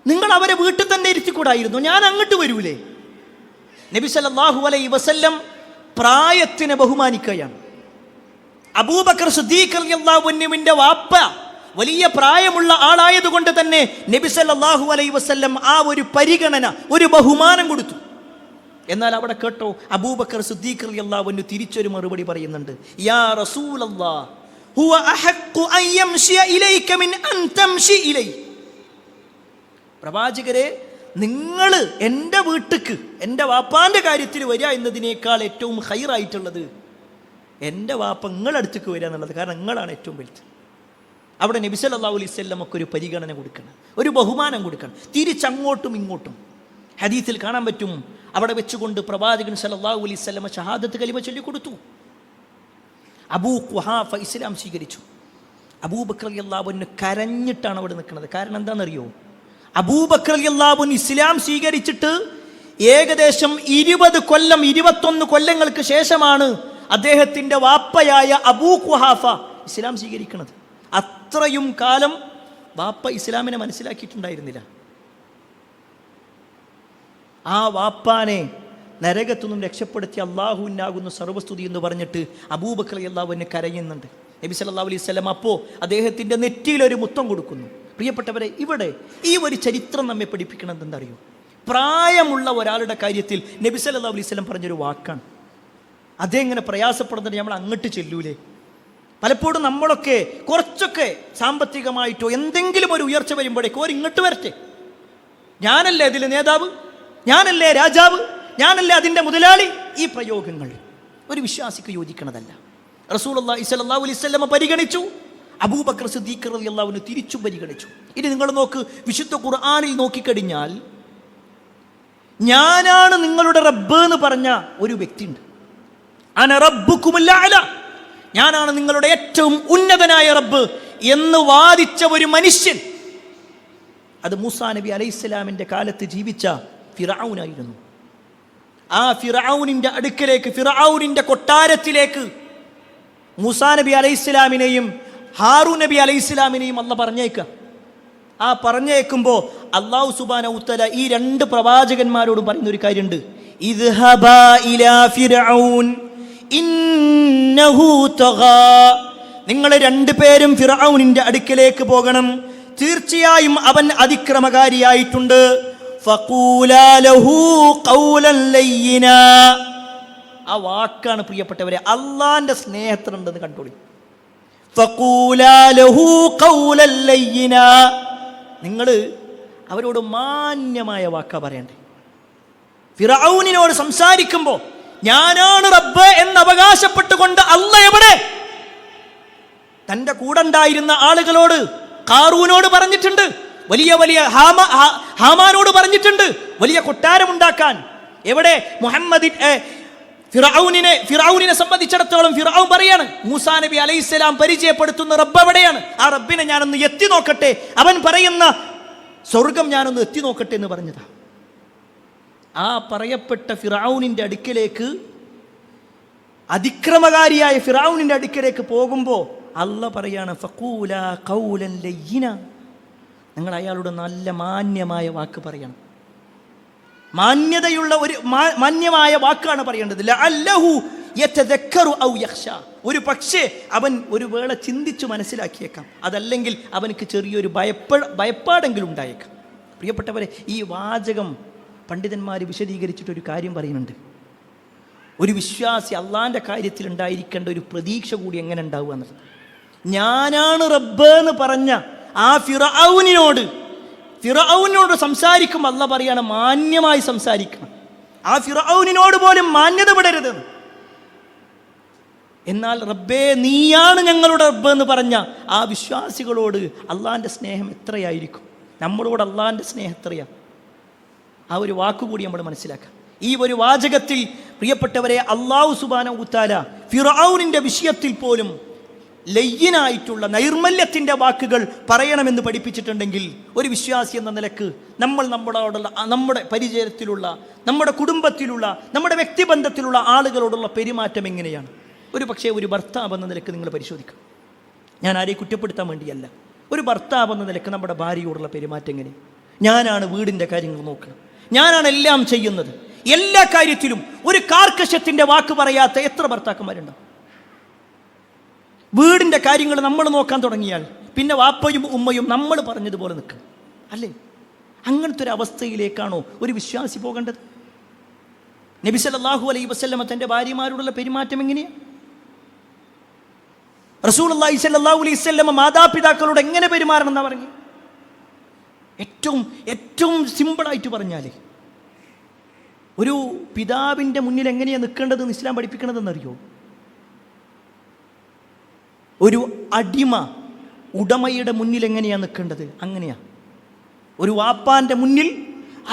നിങ്ങൾ അവരെ വീട്ടിൽ തന്നെ ഇരുത്തിക്കൂടായിരുന്നു? ഞാൻ അങ്ങോട്ട് വരൂലേ? നബി സല്ലല്ലാഹു അലൈഹി വസല്ലം പ്രായത്തിനെ ബഹുമാനിക്കുകയാണ്. അബൂബക്കർ സിദ്ദീഖ് റളിയല്ലാഹു അൻഹുവിന്റെ വാപ്പ വലിയ പ്രായമുള്ള ആളായതുകൊണ്ട് തന്നെ നബി സല്ലല്ലാഹു അലൈഹി വസല്ലം ആ ഒരു പരിഗണന, ഒരു ബഹുമാനം കൊടുത്തു. എന്നാൽ അവിടെ കേട്ടോ, അബൂബക്കർ സിദ്ദീഖ് റളിയല്ലാഹു അൻഹു തിരിച്ചൊരു മറുപടി പറയുന്നുണ്ട്. യാ റസൂലല്ലാഹ് ഹുവ അഹഖു അൻ യംശിയ ഇലൈക മിൻ അൻ തംശി ഇലൈ. പ്രവാചകരെ, നിങ്ങൾ എൻ്റെ വീട്ടിക്ക് എൻ്റെ വാപ്പാൻ്റെ കാര്യത്തിൽ വരിക എന്നതിനേക്കാൾ ഏറ്റവും ഹൈറായിട്ടുള്ളത് എൻ്റെ വാപ്പ നിങ്ങളടുത്തേക്ക് വരിക എന്നുള്ളത്. കാരണം നിങ്ങളാണ് ഏറ്റവും വലുത്. അവിടെ നബി സല്ലല്ലാഹു അലൈഹി വസല്ലം ഒക്കെ ഒരു പരിഗണന കൊടുക്കണം, ഒരു ബഹുമാനം കൊടുക്കണം, തിരിച്ചങ്ങോട്ടും ഇങ്ങോട്ടും. ഹദീസിൽ കാണാൻ പറ്റും, അവിടെ വെച്ചുകൊണ്ട് പ്രവാചകൻ സല്ലല്ലാഹു അലൈഹി വസല്ലം ഷഹാദത്ത് കലിമ ചൊല്ലിക്കൊടുത്തു. അബൂ ഖുഹാഫ ഇസ്ലാം സ്വീകരിച്ചു. അബൂബക്കർ റളിയല്ലാഹു അൻഹു കരഞ്ഞിട്ടാണ് അവിടെ നിൽക്കുന്നത്. കാരണം എന്താണെന്നറിയോ? അബൂബക്കർ റളിയല്ലാഹു അൻഹു ഇസ്ലാം സ്വീകരിച്ചിട്ട് ഏകദേശം 20 കൊല്ലം 21 കൊല്ലങ്ങൾക്ക് ശേഷമാണ് അദ്ദേഹത്തിൻ്റെ വാപ്പയായ അബൂ ഖുഹാഫ ഇസ്ലാം സ്വീകരിക്കുന്നത്. അത്രയും കാലം വാപ്പ ഇസ്ലാമിനെ മനസ്സിലാക്കിയിട്ടുണ്ടായിരുന്നില്ല. ആ വാപ്പാനെ നരകത്തുനിന്നും രക്ഷപ്പെടുത്തി അള്ളാഹുവിനാകുന്നു സർവസ്തുതി എന്ന് പറഞ്ഞിട്ട് അബൂബക്കർ റളിയല്ലാഹു അൻഹു കരയുന്നുണ്ട്. നബി സല്ലല്ലാഹു അലൈഹി വസല്ലം അപ്പോൾ അദ്ദേഹത്തിൻ്റെ നെറ്റിയിലൊരു മുത്തം കൊടുക്കുന്നു. പ്രിയപ്പെട്ടവരെ, ഇവിടെ ഈ ഒരു ചരിത്രം നമ്മെ പഠിപ്പിക്കണത് എന്തറിയോ? പ്രായമുള്ള ഒരാളുടെ കാര്യത്തിൽ നബി സല്ലല്ലാഹു അലൈഹി വസല്ലം പറഞ്ഞൊരു വാക്കാണ്. അതെങ്ങനെ പ്രയാസപ്പെടുന്നുണ്ട് നമ്മൾ അങ്ങോട്ട് ചെല്ലൂലേ? പലപ്പോഴും നമ്മളൊക്കെ കുറച്ചൊക്കെ സാമ്പത്തികമായിട്ടോ എന്തെങ്കിലും ഒരു ഉയർച്ച വരുമ്പോഴേക്കും ഓർ ഇങ്ങോട്ട് വരട്ടെ, ഞാനല്ലേ അതിൽ നേതാവ്, ഞാനല്ലേ രാജാവ്, ഞാനല്ലേ അതിൻ്റെ മുതലാളി. ഈ പ്രയോഗങ്ങൾ ഒരു വിശ്വാസിക്ക് യോജിക്കണതല്ല. റസൂലുള്ളാഹി സ്വല്ലല്ലാഹു അലൈഹി വസല്ലം പരിഗണിച്ചു, അബൂബക്കർ സിദ്ദീഖ് റളിയല്ലാഹു അൻഹു തിരിച്ചും പരിഗണിച്ചു. ഇനി നിങ്ങൾ നോക്ക്, വിശുദ്ധ ഖുർആനിൽ നോക്കിക്കഴിഞ്ഞാൽ ഞാനാണ് നിങ്ങളുടെ റബ്ബ് എന്ന് പറഞ്ഞ ഒരു വ്യക്തിയുണ്ട്. അന റബ്ബുക്കുമുൽ അഅല, ഞാനാണ് നിങ്ങളുടെ ഏറ്റവും ഉന്നതനായ റബ്ബ് എന്ന് വാദിച്ച ഒരു മനുഷ്യൻ, അത് മൂസാ നബി അലൈഹിസ്സലാമിൻ്റെ കാലത്ത് ജീവിച്ച ഫിർഔനായിരുന്നു. ആ ഫിർഔനിൻ്റെ അടുക്കലേക്ക്, ഫിർഔനിൻ്റെ കൊട്ടാരത്തിലേക്ക് മൂസാ നബി അലൈഹിസ്സലാമിനെയും ഹാറൂൻ നബി അലൈഹിസ്സലാമിനെയും അല്ലാഹ് പറഞ്ഞേക്കുക. ആ പറഞ്ഞേക്കുമ്പോൾ അല്ലാഹു സുബ്ഹാനഹു വ തആല ഈ 2 പ്രവാചകന്മാരോടും പറയുന്ന ഒരു കാര്യമുണ്ട്. ഇദ്ഹബാ ഇലാ ഫിർഔൻ ഇന്നഹു തഗാ, നിങ്ങൾ 2 പേരും ഫിർഔനിൻ്റെ അടുക്കലേക്ക് പോകണം, തീർച്ചയായും അവൻ അതിക്രമകാരിയായിട്ടുണ്ട്. ഫഖൂലാ ലഹു ഖൗലൻ ലയ്യിനാ. ആ വാക്കാണ് പ്രിയപ്പെട്ടവരെ അള്ളാന്റെ സ്നേഹത്തിലുണ്ടെന്ന് കണ്ടോളി. ഫഖൂലാ ലഹു ഖൗലൻ ലയ്യിനാ, നിങ്ങൾ അവരോട് മാന്യമായ വാക്കാ പറയണ്ടേ. ഫിർഔനിനോട് സംസാരിക്കുമ്പോൾ ഞാനാണ് റബ്ബ് എന്ന് അവകാശപ്പെട്ടുകൊണ്ട് അല്ലാഹ് എവിടെ? തൻ്റെ കൂടെ ഉണ്ടായിരുന്ന ആളുകളോട്, ഖാറൂനോട് പറഞ്ഞിട്ടുണ്ട്, വലിയ വലിയ ഹാമാനോട് പറഞ്ഞിട്ടുണ്ട് വലിയ കൊട്ടാരമുണ്ടാക്കാൻ. എവിടെ? ഫിർഔനിനെ സംബന്ധിച്ചിടത്തോളം ഫിർഔൻ പറയാണ്, മൂസാ നബി അലൈഹിസ്സലാം പരിചയപ്പെടുത്തുന്ന റബ്ബ് എവിടെയാണ്? ആ റബ്ബിനെ ഞാനൊന്ന് എത്തി നോക്കട്ടെ, അവൻ പറയുന്ന സ്വർഗം ഞാനൊന്ന് എത്തി നോക്കട്ടെ എന്ന് പറഞ്ഞതാ. ആ പറയപ്പെട്ട ഫിർഔനിൻ്റെ അടുക്കിലേക്ക്, അതിക്രമകാരിയായ ഫിർഔനിൻ്റെ അടുക്കിലേക്ക് പോകുമ്പോൾ അല്ലാഹ് പറയാണ്, ഫഖൂലാ ഖൗലൻ ലയ്യിന, നിങ്ങൾ അയാളോട് നല്ല മാന്യമായ വാക്ക് പറയണം. മാന്യതയുള്ള ഒരു മാന്യമായ വാക്കാണ് പറയേണ്ടത്. ലഅല്ലഹു യതദക്കറു ഔ യഖ്ശാ, ഒരു പക്ഷേ അവൻ ഒരു വേള ചിന്തിച്ചു മനസ്സിലാക്കിയേക്കാം, അതല്ലെങ്കിൽ അവനക്ക് ചെറിയൊരു ഭയപ്പാടെങ്കിലും ഉണ്ടായേക്കാം. പ്രിയപ്പെട്ടവരെ, ഈ വാചകം പണ്ഡിതന്മാർ വിശദീകരിച്ചിട്ടൊരു കാര്യം പറയുന്നുണ്ട്. ഒരു വിശ്വാസി അള്ളാൻ്റെ കാര്യത്തിൽ ഉണ്ടായിരിക്കേണ്ട ഒരു പ്രതീക്ഷ കൂടി എങ്ങനെ ഉണ്ടാവുക എന്നുള്ളത്. ഞാനാണ് റബ്ബ് എന്ന് പറഞ്ഞ ആ ഫിർഔനിനോട് സംസാരിക്കുമ്പോൾ അല്ലാഹ് പറയാണ് മാന്യമായി സംസാരിക്കണം. ആ ഫിർഔനിനോട് പോലും മാന്യത വിടരുതെന്ന്. എന്നാൽ റബ്ബേ നീയാണ് ഞങ്ങളുടെ റബ്ബ് എന്ന് പറഞ്ഞ ആ വിശ്വാസികളോട് അള്ളാൻ്റെ സ്നേഹം എത്രയായിരിക്കും, നമ്മളോട് അള്ളാൻ്റെ സ്നേഹം എത്രയാണ്? ആ ഒരു വാക്കുകൂടി നമ്മൾ മനസ്സിലാക്കാം. ഈ ഒരു വാചകത്തിൽ പ്രിയപ്പെട്ടവരെ അല്ലാഹു സുബ്ഹാനഹു വ തആല ഫിർഔനിൻ്റെ വിഷയത്തിൽ പോലും ലയ്യനായിട്ടുള്ള നൈർമല്യത്തിൻ്റെ വാക്കുകൾ പറയണമെന്ന് പഠിപ്പിച്ചിട്ടുണ്ടെങ്കിൽ ഒരു വിശ്വാസി എന്ന നിലക്ക് നമ്മൾ നമ്മുടെ പരിചയത്തിലുള്ള, നമ്മുടെ കുടുംബത്തിലുള്ള, നമ്മുടെ വ്യക്തിബന്ധത്തിലുള്ള ആളുകളോടുള്ള പെരുമാറ്റം എങ്ങനെയാണ്? ഒരു പക്ഷേ ഒരു ഭർത്താവ് എന്ന നിലക്ക് നിങ്ങൾ പരിശോധിക്കുക. ഞാൻ ആരെയും കുറ്റപ്പെടുത്താൻ വേണ്ടിയല്ല. ഒരു ഭർത്താവ് എന്ന നിലക്ക് നമ്മുടെ ഭാര്യയോടുള്ള പെരുമാറ്റം എങ്ങനെ? ഞാനാണ് വീടിൻ്റെ കാര്യങ്ങൾ നോക്കുന്നത്, ഞാനാണ് എല്ലാം ചെയ്യുന്നത്, എല്ലാ കാര്യത്തിലും ഒരു കാർക്കശ്യത്തിൻ്റെ വാക്ക് പറയാത്ത എത്ര ഭർത്താക്കന്മാരുണ്ടാവും? വീടിൻ്റെ കാര്യങ്ങൾ നമ്മൾ നോക്കാൻ തുടങ്ങിയാൽ പിന്നെ വാപ്പയും ഉമ്മയും നമ്മൾ പറഞ്ഞതുപോലെ നിൽക്കണം, അല്ലേ? അങ്ങനത്തെ ഒരു അവസ്ഥയിലേക്കാണോ ഒരു വിശ്വാസി പോകേണ്ടത്? നബി സല്ലല്ലാഹു അലൈഹി വസല്ലമ തൻ്റെ ഭാര്യമാരോടുള്ള പെരുമാറ്റം എങ്ങനെയാണ്? റസൂലുള്ളാഹി സ്വല്ലല്ലാഹു അലൈഹി വസല്ലമ മാതാപിതാക്കളോട് എങ്ങനെ പെരുമാറണം എന്നാ പറഞ്ഞു? ഏറ്റവും സിമ്പിളായിട്ട് പറഞ്ഞാൽ ഒരു പിതാവിൻ്റെ മുന്നിൽ എങ്ങനെയാണ് നിൽക്കേണ്ടതെന്ന് ഇസ്ലാം പഠിപ്പിക്കണതെന്നറിയോ? ഒരു അടിമ ഉടമയുടെ മുന്നിൽ എങ്ങനെയാണ് നിൽക്കേണ്ടത് അങ്ങനെയാ. ഒരു വാപ്പാൻ്റെ മുന്നിൽ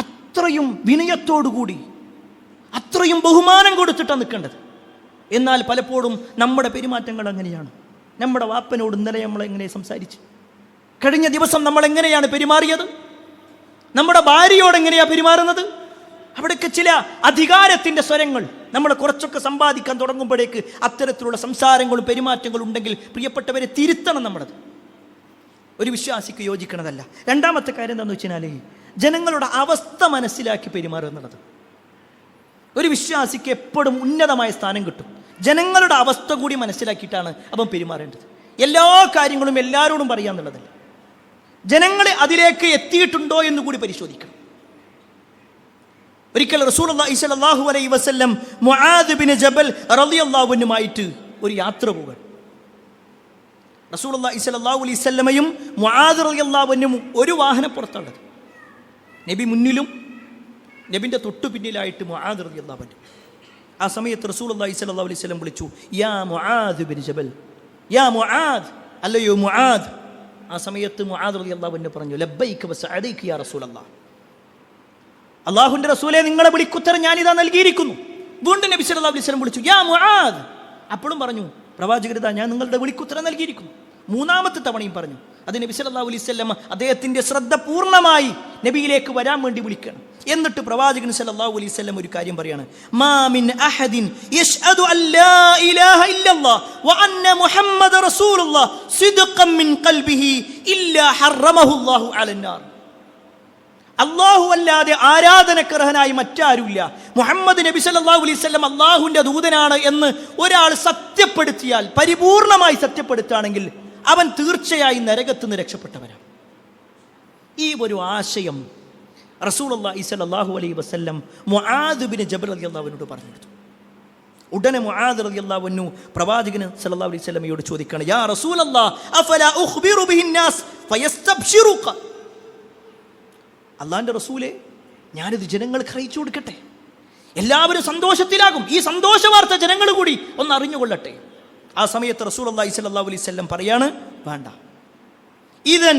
അത്രയും വിനയത്തോടുകൂടി, അത്രയും ബഹുമാനം കൊടുത്തിട്ടാണ് നിൽക്കേണ്ടത്. എന്നാൽ പലപ്പോഴും നമ്മുടെ പെരുമാറ്റങ്ങൾ അങ്ങനെയാണ്. നമ്മുടെ വാപ്പനോട് ഇന്നലെ നമ്മൾ എങ്ങനെ സംസാരിച്ച്, കഴിഞ്ഞ ദിവസം നമ്മൾ എങ്ങനെയാണ് പെരുമാറിയത്, നമ്മുടെ ഭാര്യയോട് എങ്ങനെയാണ് പെരുമാറുന്നത്? അവിടെയൊക്കെ ചില അധികാരത്തിൻ്റെ സ്വരങ്ങൾ നമ്മൾ കുറച്ചൊക്കെ സമ്പാദിക്കാൻ തുടങ്ങുമ്പോഴേക്ക് അത്തരത്തിലുള്ള സംസാരങ്ങളും പെരുമാറ്റങ്ങളും ഉണ്ടെങ്കിൽ പ്രിയപ്പെട്ടവരെ തിരുത്തണം. നമ്മളത് ഒരു വിശ്വാസിക്ക് യോജിക്കണതല്ല. രണ്ടാമത്തെ കാര്യം എന്താണെന്ന് വെച്ച് കഴിഞ്ഞാൽ ജനങ്ങളുടെ അവസ്ഥ മനസ്സിലാക്കി പെരുമാറുക എന്നുള്ളത്. ഒരു വിശ്വാസിക്ക് എപ്പോഴും ഉന്നതമായ സ്ഥാനം കിട്ടും. ജനങ്ങളുടെ അവസ്ഥ കൂടി മനസ്സിലാക്കിയിട്ടാണ് അവൻ പെരുമാറേണ്ടത്. എല്ലാ കാര്യങ്ങളും എല്ലാവരോടും പറയാന്നുള്ളതല്ല, ജനങ്ങളെ അതിലേക്ക് എത്തിയിട്ടുണ്ടോ എന്ന് കൂടി പരിശോധിക്കണം. ഒരിക്കൽ റസൂലുള്ളാഹി സ്വല്ലല്ലാഹു അലൈഹി വസല്ലം മുആദ് ബിൻ ജബൽ റളിയല്ലാഹു അൻഹുമായിട്ട് ഒരു യാത്ര പോകാൻ. റസൂലുള്ളാഹി സ്വല്ലല്ലാഹു അലൈഹി വസല്ലമയും മുആദ് റളിയല്ലാഹു അൻഹും ഒരു വാഹനപ്പുറത്തുള്ളത്. നബി മുന്നിലും നബിൻ്റെ തൊട്ടു പിന്നിലായിട്ട് മുആദ് റളിയല്ലാഹു അൻഹു. ആ സമയത്ത് റസൂലുള്ളാഹി സ്വല്ലല്ലാഹു അലൈഹി വസല്ലം വിളിച്ചു, യാ മുആദ് ബിൻ ജബൽ, യാ മുആദ്, അല്ലയോ മുആദ്. ആ സമയത്ത് മുആദ് റളിയല്ലാഹു അൻഹു പറഞ്ഞു, ലബ്ബൈക വസഅദൈക യാ റസൂലല്ലാഹ്, അല്ലാഹുവിൻ്റെ റസൂലേ, നിങ്ങളെ വിളിക്കുത്തരം ഞാനിതാ നൽകിയിരിക്കുന്നു. വീണ്ടും നബി സല്ലല്ലാഹു അലൈഹി വസല്ലം വിളിച്ചു, യാ മുആദ്. അപ്പോഴും പറഞ്ഞു, പ്രവാചകരിതാ ഞാൻ നിങ്ങളുടെ വിളിക്കുത്തരം നൽകിയിരിക്കുന്നു. മൂന്നാമത്തെ തവണയും പറഞ്ഞു. അത് നബി സല്ലല്ലാഹു അലൈഹി വസല്ലം അദ്ദേഹത്തിൻ്റെ ശ്രദ്ധ പൂർണ്ണമായി നബിയിലേക്ക് വരാൻ വേണ്ടി വിളിക്കണം. എന്നിട്ട് പ്രവാചകൻ സല്ലല്ലാഹു അലൈഹി വസല്ലം ഒരു കാര്യം പറയാണ്, മാ മിൻ അഹദിൻ യശ്ഹദു അല്ലാ ഇലാഹ ഇല്ലല്ലാഹ് വ അന്ന മുഹമ്മദ റസൂലുള്ളാഹ് സിദ്ഖൻ മിൻ ഖൽബിഹി ഇല്ലാ ഹറമഹുല്ലാഹു അലന്നാർ. അല്ലാഹു അല്ലാതെ ആരാധനക്കർഹനായി മറ്റാരുമില്ല, മുഹമ്മദ് നബി സല്ലല്ലാഹു അലൈഹി വസല്ലം അല്ലാഹുവിൻ്റെ ദൂതനാണ് എന്ന് ഒരാൾ സത്യപ്പെടുത്തിയാൽ, പരിപൂർണമായി സത്യപ്പെടുത്തുകയാണെങ്കിൽ അവൻ തീർച്ചയായും നരകത്ത് നിന്ന് രക്ഷപ്പെട്ടവനാണ്. ഈ ഒരു ആശയം റസൂലുള്ളാഹി സ്വല്ലല്ലാഹു അലൈഹി വസല്ലം മുആദ് ബിൻ ജബൽ റളിയല്ലാഹു അൻഹുവിനോട് പറഞ്ഞു കൊടുത്തു. ഉടനെ മുആദ് റളിയല്ലാഹു അൻഹു പ്രവാചകൻ സല്ലല്ലാഹു അലൈഹി വസല്ലമയോട് ചോദിക്കുകയാണ്, യാ റസൂലല്ലാഹ് അഫലാ ഉഖ്ബിറു ബിഹിന്നാസ് ഫയസ്തബ്ശിറുക. അല്ലാഹുവിൻ്റെ റസൂലേ, ഞാനിത് ജനങ്ങൾക്ക് അറിയിച്ചു കൊടുക്കട്ടെ, എല്ലാവരും സന്തോഷത്തിലാകും, ഈ സന്തോഷ വാർത്ത ജനങ്ങൾ കൂടി ഒന്ന് അറിഞ്ഞുകൊള്ളട്ടെ. ആ സമയത്ത് റസൂലുള്ളാഹി സ്വല്ലല്ലാഹു അലൈഹി വസല്ലം പറയാണ്, വേണ്ട, ഇദൻ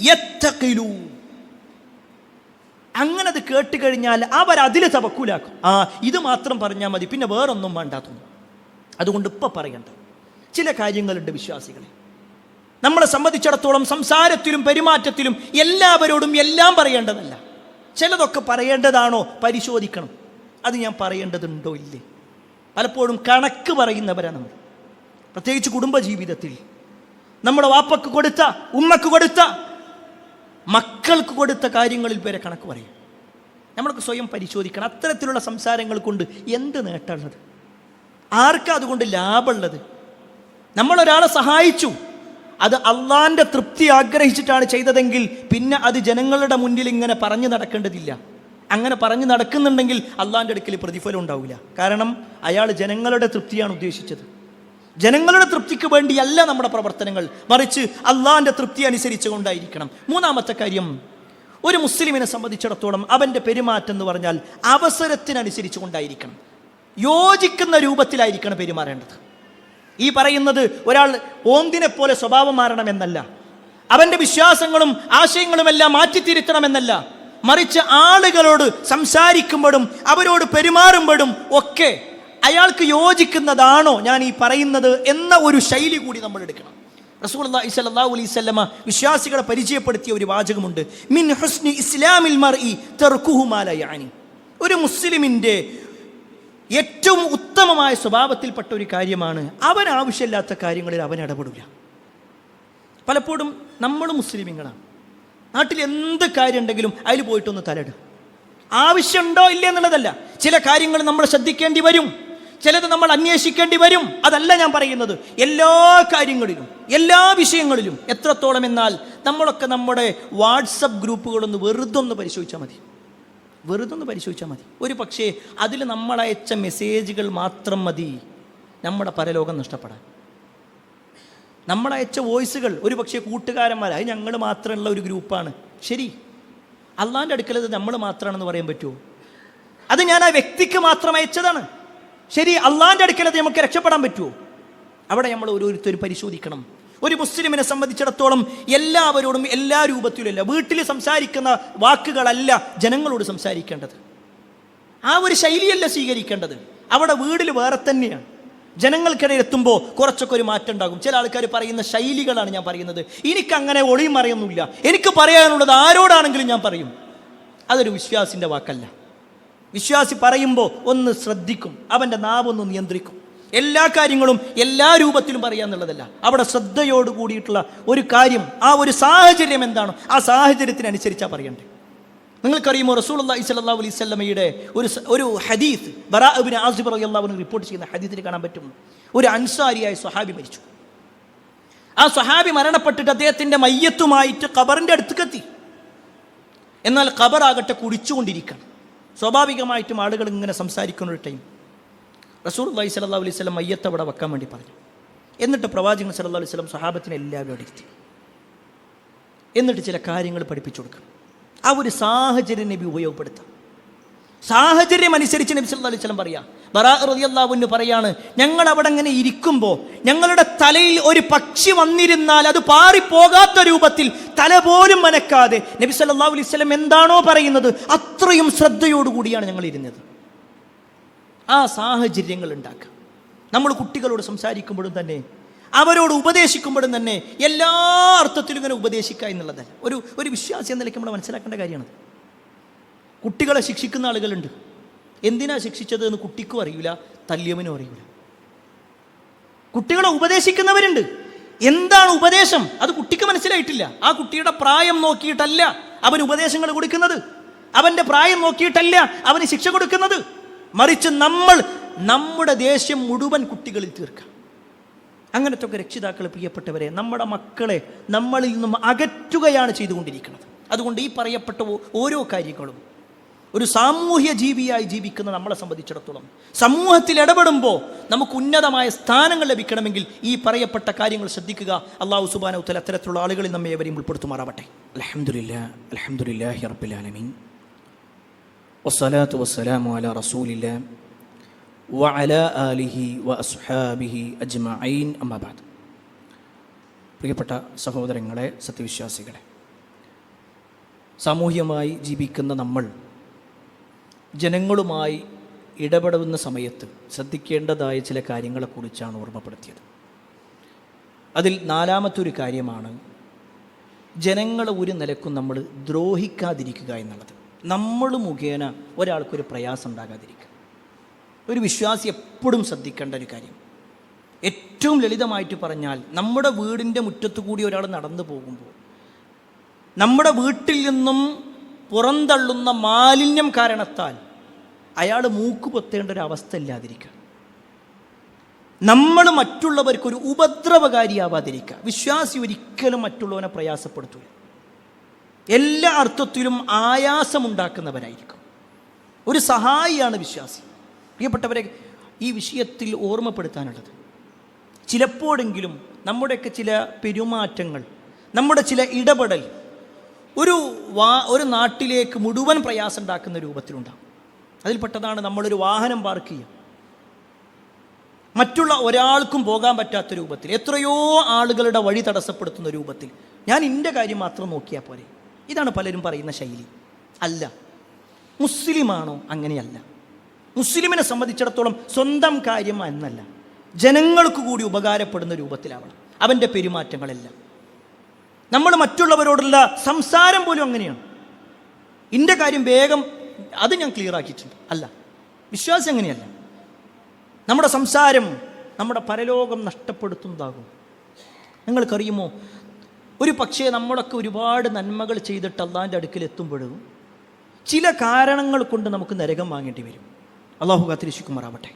യത്തഖിലു, അങ്ങനെ അത് കേട്ട് കഴിഞ്ഞാൽ അവരതിൽ തവക്കുലാക്കും. ഇത് മാത്രം പറഞ്ഞാൽ മതി, പിന്നെ വേറൊന്നും വേണ്ട തോന്നും. അതുകൊണ്ട് ഇപ്പം പറയണ്ട ചില കാര്യങ്ങളുണ്ട് വിശ്വാസികളെ. നമ്മളെ സംബന്ധിച്ചിടത്തോളം സംസാരത്തിലും പെരുമാറ്റത്തിലും എല്ലാവരോടും എല്ലാം പറയേണ്ടതല്ല. ചിലതൊക്കെ പറയേണ്ടതാണോ പരിശോധിക്കണം. അത് ഞാൻ പറയേണ്ടതുണ്ടോ ഇല്ലേ? പലപ്പോഴും കണക്ക് പറയുന്നവരാണ് നമ്മൾ, പ്രത്യേകിച്ച് കുടുംബജീവിതത്തിൽ. നമ്മുടെ വാപ്പക്ക് കൊടുത്ത, ഉമ്മക്ക് കൊടുത്ത, മക്കൾക്ക് കൊടുത്ത കാര്യങ്ങളിൽ പേരെ കണക്ക് പറയും. നമ്മൾക്ക് സ്വയം പരിശോധിക്കണം. അത്തരത്തിലുള്ള സംസാരങ്ങൾ കൊണ്ട് എന്ത് നേട്ടമുള്ളത്? ആർക്കാ അതുകൊണ്ട് ലാഭമുള്ളത്? നമ്മളൊരാളെ സഹായിച്ചു, അത് അള്ളാൻ്റെ തൃപ്തി ആഗ്രഹിച്ചിട്ടാണ് ചെയ്തതെങ്കിൽ പിന്നെ അത് ജനങ്ങളുടെ മുന്നിൽ ഇങ്ങനെ പറഞ്ഞു നടക്കേണ്ടതില്ല. അങ്ങനെ പറഞ്ഞു നടക്കുന്നുണ്ടെങ്കിൽ അള്ളാൻ്റെ അടുക്കൽ പ്രതിഫലം ഉണ്ടാവില്ല. കാരണം അയാൾ ജനങ്ങളുടെ തൃപ്തിയാണ് ഉദ്ദേശിച്ചത്. ജനങ്ങളുടെ തൃപ്തിക്ക് വേണ്ടിയല്ല നമ്മുടെ പ്രവർത്തനങ്ങൾ, മറിച്ച് അള്ളാൻ്റെ തൃപ്തി അനുസരിച്ച് കൊണ്ടായിരിക്കണം. മൂന്നാമത്തെ കാര്യം, ഒരു മുസ്ലിമിനെ സംബന്ധിച്ചിടത്തോളം അവൻ്റെ പെരുമാറ്റം എന്ന് പറഞ്ഞാൽ അവസരത്തിനനുസരിച്ച് കൊണ്ടായിരിക്കണം, യോജിക്കുന്ന രൂപത്തിലായിരിക്കണം പെരുമാറേണ്ടത്. ഈ പറയുന്നത് ഒരാൾ ഓന്തിനെ പോലെ സ്വഭാവം മാറണമെന്നല്ല, അവൻ്റെ വിശ്വാസങ്ങളും ആശയങ്ങളുമെല്ലാം മാറ്റിത്തിരുത്തണമെന്നല്ല, മറിച്ച് ആളുകളോട് സംസാരിക്കുമ്പോഴും അവരോട് പെരുമാറുമ്പോഴും ഒക്കെ അയാൾക്ക് യോജിക്കുന്നതാണോ ഞാൻ ഈ പറയുന്നത് എന്ന ഒരു ശൈലി കൂടി നമ്മൾ എടുക്കണം. റസൂലുള്ളാഹി സ്വല്ലല്ലാഹു അലൈഹി വസല്ലമ വിശ്വാസികളെ പരിചയപ്പെടുത്തിയ ഒരു വാചകമുണ്ട്, മിൻ ഹുസ്നി ഇസ്ലാമിൽ മർഇ തർക്കുഹു മാ ലാ യഅനി. ഒരു മുസ്ലിമിൻ്റെ ഏറ്റവും ഉത്തമമായ സ്വഭാവത്തിൽപ്പെട്ട ഒരു കാര്യമാണ് അവൻ ആവശ്യമില്ലാത്ത കാര്യങ്ങളിൽ അവൻ ഇടപെടില്ല. പലപ്പോഴും നമ്മൾ മുസ്ലിമീങ്ങളാണ്, നാട്ടിൽ എന്ത് കാര്യം ഉണ്ടെങ്കിലും അതിൽ പോയിട്ടൊന്ന് തലയിടും. ആവശ്യമുണ്ടോ ഇല്ല എന്നുള്ളതല്ല, ചില കാര്യങ്ങൾ നമ്മൾ ശ്രദ്ധിക്കേണ്ടി വരും, ചിലത് നമ്മൾ അന്വേഷിക്കേണ്ടി വരും. അതല്ല ഞാൻ പറയുന്നത്. എല്ലാ കാര്യങ്ങളിലും എല്ലാ വിഷയങ്ങളിലും എത്രത്തോളം എന്നാൽ നമ്മളൊക്കെ നമ്മുടെ വാട്സപ്പ് ഗ്രൂപ്പുകളൊന്ന് വെറുതൊന്ന് പരിശോധിച്ചാൽ മതി. ഒരു പക്ഷേ അതിൽ നമ്മളയച്ച മെസ്സേജുകൾ മാത്രം മതി നമ്മുടെ പരലോകം നഷ്ടപ്പെടാൻ. നമ്മളയച്ച വോയിസുകൾ ഒരു പക്ഷേ കൂട്ടുകാരന്മാർ, അത് ഞങ്ങൾ മാത്രമുള്ള ഒരു ഗ്രൂപ്പാണ്. ശരി, അള്ളാൻ്റെ അടുക്കൽ അത് നമ്മൾ മാത്രമാണെന്ന് പറയാൻ പറ്റുമോ? അത് ഞാൻ ആ വ്യക്തിക്ക് മാത്രം അയച്ചതാണ്. ശരി, അള്ളാൻ്റെ അടുക്കൽ അത് നമുക്ക് രക്ഷപ്പെടാൻ പറ്റുമോ? അവിടെ നമ്മൾ ഓരോരുത്തരും പരിശോധിക്കണം. ഒരു മുസ്ലിമിനെ സംബന്ധിച്ചിടത്തോളം എല്ലാവരോടും എല്ലാ രൂപത്തിലുമല്ല, വീട്ടിൽ സംസാരിക്കുന്ന വാക്കുകളല്ല ജനങ്ങളോട് സംസാരിക്കേണ്ടത്. ആ ഒരു ശൈലിയല്ല സ്വീകരിക്കേണ്ടത്. അവിടെ വീട്ടിൽ വേറെ തന്നെയാണ്. ജനങ്ങൾക്കിടയിൽ എത്തുമ്പോൾ കുറച്ചൊക്കെ ഒരു മാറ്റം ഉണ്ടാകും. ചില ആൾക്കാർ പറയുന്ന ശൈലികളാണ് ഞാൻ പറയുന്നത്. എനിക്കങ്ങനെ ഒളിയും മറയൊന്നുമില്ല. എനിക്ക് പറയാനുള്ളത് ആരോടാണെങ്കിലും ഞാൻ പറയും. അതൊരു വിശ്വാസിൻ്റെ വാക്കല്ല. വിശ്വാസി പറയുമ്പോൾ ഒന്ന് ശ്രദ്ധിക്കും, അവൻ്റെ നാവൊന്ന് നിയന്ത്രിക്കും. എല്ലാ കാര്യങ്ങളും എല്ലാ രൂപത്തിലും പറയാന്നുള്ളതല്ല. അവിടെ ശ്രദ്ധയോട് കൂടിയിട്ടുള്ള ഒരു കാര്യം, ആ ഒരു സാഹചര്യം എന്താണോ ആ സാഹചര്യത്തിനനുസരിച്ചാണ് പറയണ്ടേ. നിങ്ങൾക്കറിയുമോ, റസൂലുള്ളാഹി സ്വല്ലല്ലാഹു അലൈഹി വസല്ലമയുടെ ഒരു ഹദീസ്, ബറാ ഇബ്നു ആസിബ് റളിയല്ലാഹു അൻഹു റിപ്പോർട്ട് ചെയ്യുന്ന ഹദീസിൽ കാണാൻ പറ്റും. ഒരു അൻസാരിയായ സ്വഹാബി മരിച്ചു. ആ സ്വഹാബി മരണപ്പെട്ടിട്ട് അദ്ദേഹത്തിൻ്റെ മയ്യത്തുമായിട്ട് ഖബറിൻ്റെ അടുത്തേക്കെത്തി. എന്നാൽ ഖബറാകട്ടെ കുടിച്ചുകൊണ്ടിരിക്കണം. സ്വാഭാവികമായിട്ടും ആളുകൾ ഇങ്ങനെ സംസാരിക്കുന്ന ഒരു ടൈം റസൂലുള്ളാഹി സ്വല്ലല്ലാഹു അലൈഹി വസല്ലം മയ്യത്ത് അവിടെ വെക്കാൻ വേണ്ടി പറഞ്ഞു. എന്നിട്ട് പ്രവാചകൻ സ്വല്ലല്ലാഹു അലൈഹി വസല്ലം സ്വഹാബത്തിനെ എല്ലാവരും ഇരുത്തി. എന്നിട്ട് ചില കാര്യങ്ങൾ പഠിപ്പിച്ചു കൊടുക്കണം. ആ ഒരു സാഹചര്യം നബി ഉപയോഗപ്പെടുത്താം. സാഹചര്യം അനുസരിച്ച് നബി സല്ലല്ലാഹു അലൈഹി വസല്ലം പറയാം. ബറാ റളിയല്ലാഹു അൻഹു പറയാണ്, ഞങ്ങൾ അവിടെ ഇങ്ങനെ ഇരിക്കുമ്പോൾ ഞങ്ങളുടെ തലയിൽ ഒരു പക്ഷി വന്നിരുന്നാൽ അത് പാറിപ്പോകാത്ത രൂപത്തിൽ തല പോലും മനക്കാതെ നബി സല്ലല്ലാഹു അലൈഹി വസല്ലം എന്താണോ പറയുന്നത് അത്രയും ശ്രദ്ധയോടുകൂടിയാണ് ഞങ്ങൾ ഇരുന്നത്. ആ സാഹചര്യങ്ങൾ ഉണ്ടാക്കുക. നമ്മൾ കുട്ടികളോട് സംസാരിക്കുമ്പോഴും തന്നെ അവരോട് ഉപദേശിക്കുമ്പോഴും തന്നെ എല്ലാ അർത്ഥത്തിലും ഇങ്ങനെ ഉപദേശിക്കുക എന്നുള്ളതല്ല ഒരു വിശ്വാസി എന്ന നിലയ്ക്ക് നമ്മൾ മനസ്സിലാക്കേണ്ട കാര്യമാണ്. കുട്ടികളെ ശിക്ഷിക്കുന്ന ആളുകളുണ്ട്. എന്തിനാ ശിക്ഷിച്ചത് എന്ന് കുട്ടിക്കും അറിയില്ല, തല്ലിയവനും അറിയില്ല. കുട്ടികളെ ഉപദേശിക്കുന്നവരുണ്ട്. എന്താണ് ഉപദേശം അത് കുട്ടിക്ക് മനസ്സിലായിട്ടില്ല. ആ കുട്ടിയുടെ പ്രായം നോക്കിയിട്ടല്ല അവൻ ഉപദേശങ്ങൾ കൊടുക്കുന്നത്, അവൻ്റെ പ്രായം നോക്കിയിട്ടല്ല അവന് ശിക്ഷ കൊടുക്കുന്നത്. മറിച്ച് നമ്മൾ നമ്മുടെ ദേഷ്യം മുഴുവൻ കുട്ടികളിൽ തീർക്കുക. അങ്ങനത്തെ ഒക്കെ രക്ഷിതാക്കൾ, പ്രിയപ്പെട്ടവരെ, നമ്മുടെ മക്കളെ നമ്മളിൽ നിന്നും അകറ്റുകയാണ് ചെയ്തുകൊണ്ടിരിക്കുന്നത്. അതുകൊണ്ട് ഈ പറയപ്പെട്ട ഓരോ കാര്യങ്ങളും ഒരു സാമൂഹ്യ ജീവിയായി ജീവിക്കുന്ന നമ്മളെ സംബന്ധിച്ചിടത്തോളം സമൂഹത്തിൽ ഇടപെടുമ്പോൾ നമുക്ക് ഉന്നതമായ സ്ഥാനങ്ങൾ ലഭിക്കണമെങ്കിൽ ഈ പറയപ്പെട്ട കാര്യങ്ങൾ ശ്രദ്ധിക്കുക. അല്ലാഹു സുബ്ഹാനഹു വ തആല അത്തരത്തിലുള്ള ആളുകളിൽ നമ്മെ ഏവരെയും ഉൾപ്പെടുത്തുമാറാവട്ടെ. അൽഹംദുലില്ലാഹി റബ്ബിൽ ആലമീൻ വസ്സലാത്തു വസ്സലാമു അലാ റസൂലില്ലാ വഅലാ ആലിഹി വഅസ്ഹാബിഹി അജ്മഈൻ അമ്മാ ബഅദ്. പ്രിയപ്പെട്ട സഹോദരങ്ങളെ, സത്യവിശ്വാസികളെ, സാമൂഹ്യമായി ജീവിക്കുന്ന നമ്മൾ ജനങ്ങളുമായി ഇടപെടുന്ന സമയത്ത് ശ്രദ്ധിക്കേണ്ടതായ ചില കാര്യങ്ങളെക്കുറിച്ചാണ് ഓർമ്മപ്പെടുത്തിയത്. അതിൽ നാലാമത്തൊരു കാര്യമാണ് ജനങ്ങളെ ഒരു നിലക്കും നമ്മൾ ദ്രോഹിക്കാതിരിക്കുക എന്നുള്ളത്. നമ്മൾ മുഖേന ഒരാൾക്കൊരു പ്രയാസം ഉണ്ടാകാതിരിക്കുക. ഒരു വിശ്വാസി എപ്പോഴും ശ്രദ്ധിക്കേണ്ട ഒരു കാര്യം. ഏറ്റവും ലളിതമായിട്ട് പറഞ്ഞാൽ, നമ്മുടെ വീടിൻ്റെ മുറ്റത്തു കൂടി ഒരാൾ നടന്നു പോകുമ്പോൾ നമ്മുടെ വീട്ടിൽ നിന്നും പുറന്തള്ളുന്ന മാലിന്യം കാരണത്താൽ അയാൾ മൂക്ക് പൊത്തേണ്ട ഒരു അവസ്ഥ ഇല്ലാതിരിക്കുക. നമ്മൾ മറ്റുള്ളവർക്കൊരു ഉപദ്രവകാരിയാവാതിരിക്കുക. വിശ്വാസി ഒരിക്കലും മറ്റുള്ളവനെ പ്രയാസപ്പെടുത്തില്ല. എല്ലാ അർത്ഥത്തിലും ആയാസമുണ്ടാക്കുന്നവരായിരിക്കും. ഒരു സഹായിയാണ് വിശ്വാസി. പ്രിയപ്പെട്ടവരെ, ഈ വിഷയത്തിൽ ഓർമ്മപ്പെടുത്താനുള്ളത്, ചിലപ്പോഴെങ്കിലും നമ്മുടെയൊക്കെ ചില പെരുമാറ്റങ്ങൾ, നമ്മുടെ ചില ഇടപെടൽ ഒരു നാട്ടിലേക്ക് മുഴുവൻ പ്രയാസം ഉണ്ടാക്കുന്ന രൂപത്തിലുണ്ടാകും. അതിൽപ്പെട്ടതാണ് നമ്മളൊരു വാഹനം പാർക്ക് ചെയ്യുക, മറ്റുള്ള ഒരാൾക്കും പോകാൻ പറ്റാത്ത രൂപത്തിൽ, എത്രയോ ആളുകളുടെ വഴി തടസ്സപ്പെടുത്തുന്ന രൂപത്തിൽ ഞാൻ എൻ്റെ കാര്യം മാത്രം നോക്കിയാൽ പോരെ. ഇതാണ് പലരും പറയുന്ന ശൈലി. അല്ല, മുസ്ലിമാണോ? അങ്ങനെയല്ല. മുസ്ലിമിനെ സംബന്ധിച്ചിടത്തോളം സ്വന്തം കാര്യം എന്നല്ല, ജനങ്ങൾക്ക് കൂടി ഉപകാരപ്പെടുന്ന രൂപത്തിലാവണം അവൻ്റെ പെരുമാറ്റങ്ങളെല്ലാം. നമ്മൾ മറ്റുള്ളവരോടുള്ള സംസാരം പോലും അങ്ങനെയാണ്. എൻ്റെ കാര്യം വേഗം അത് ഞാൻ ക്ലിയർ ആക്കിയിട്ടുണ്ട്. അല്ല, വിശ്വാസം അങ്ങനെയല്ല. നമ്മുടെ സംസാരം നമ്മുടെ പരലോകം നഷ്ടപ്പെടുത്തുന്നതാകും. നിങ്ങൾക്കറിയുമോ, ഒരു പക്ഷേ നമ്മളൊക്കെ ഒരുപാട് നന്മകൾ ചെയ്തിട്ട് അള്ളാഹിൻ്റെ അടുക്കൽ എത്തുമ്പോഴും ചില കാരണങ്ങൾ കൊണ്ട് നമുക്ക് നരകം വാങ്ങേണ്ടി വരും. അള്ളാഹു കാത്തിരക്ഷിക്കുമാറാവട്ടെ.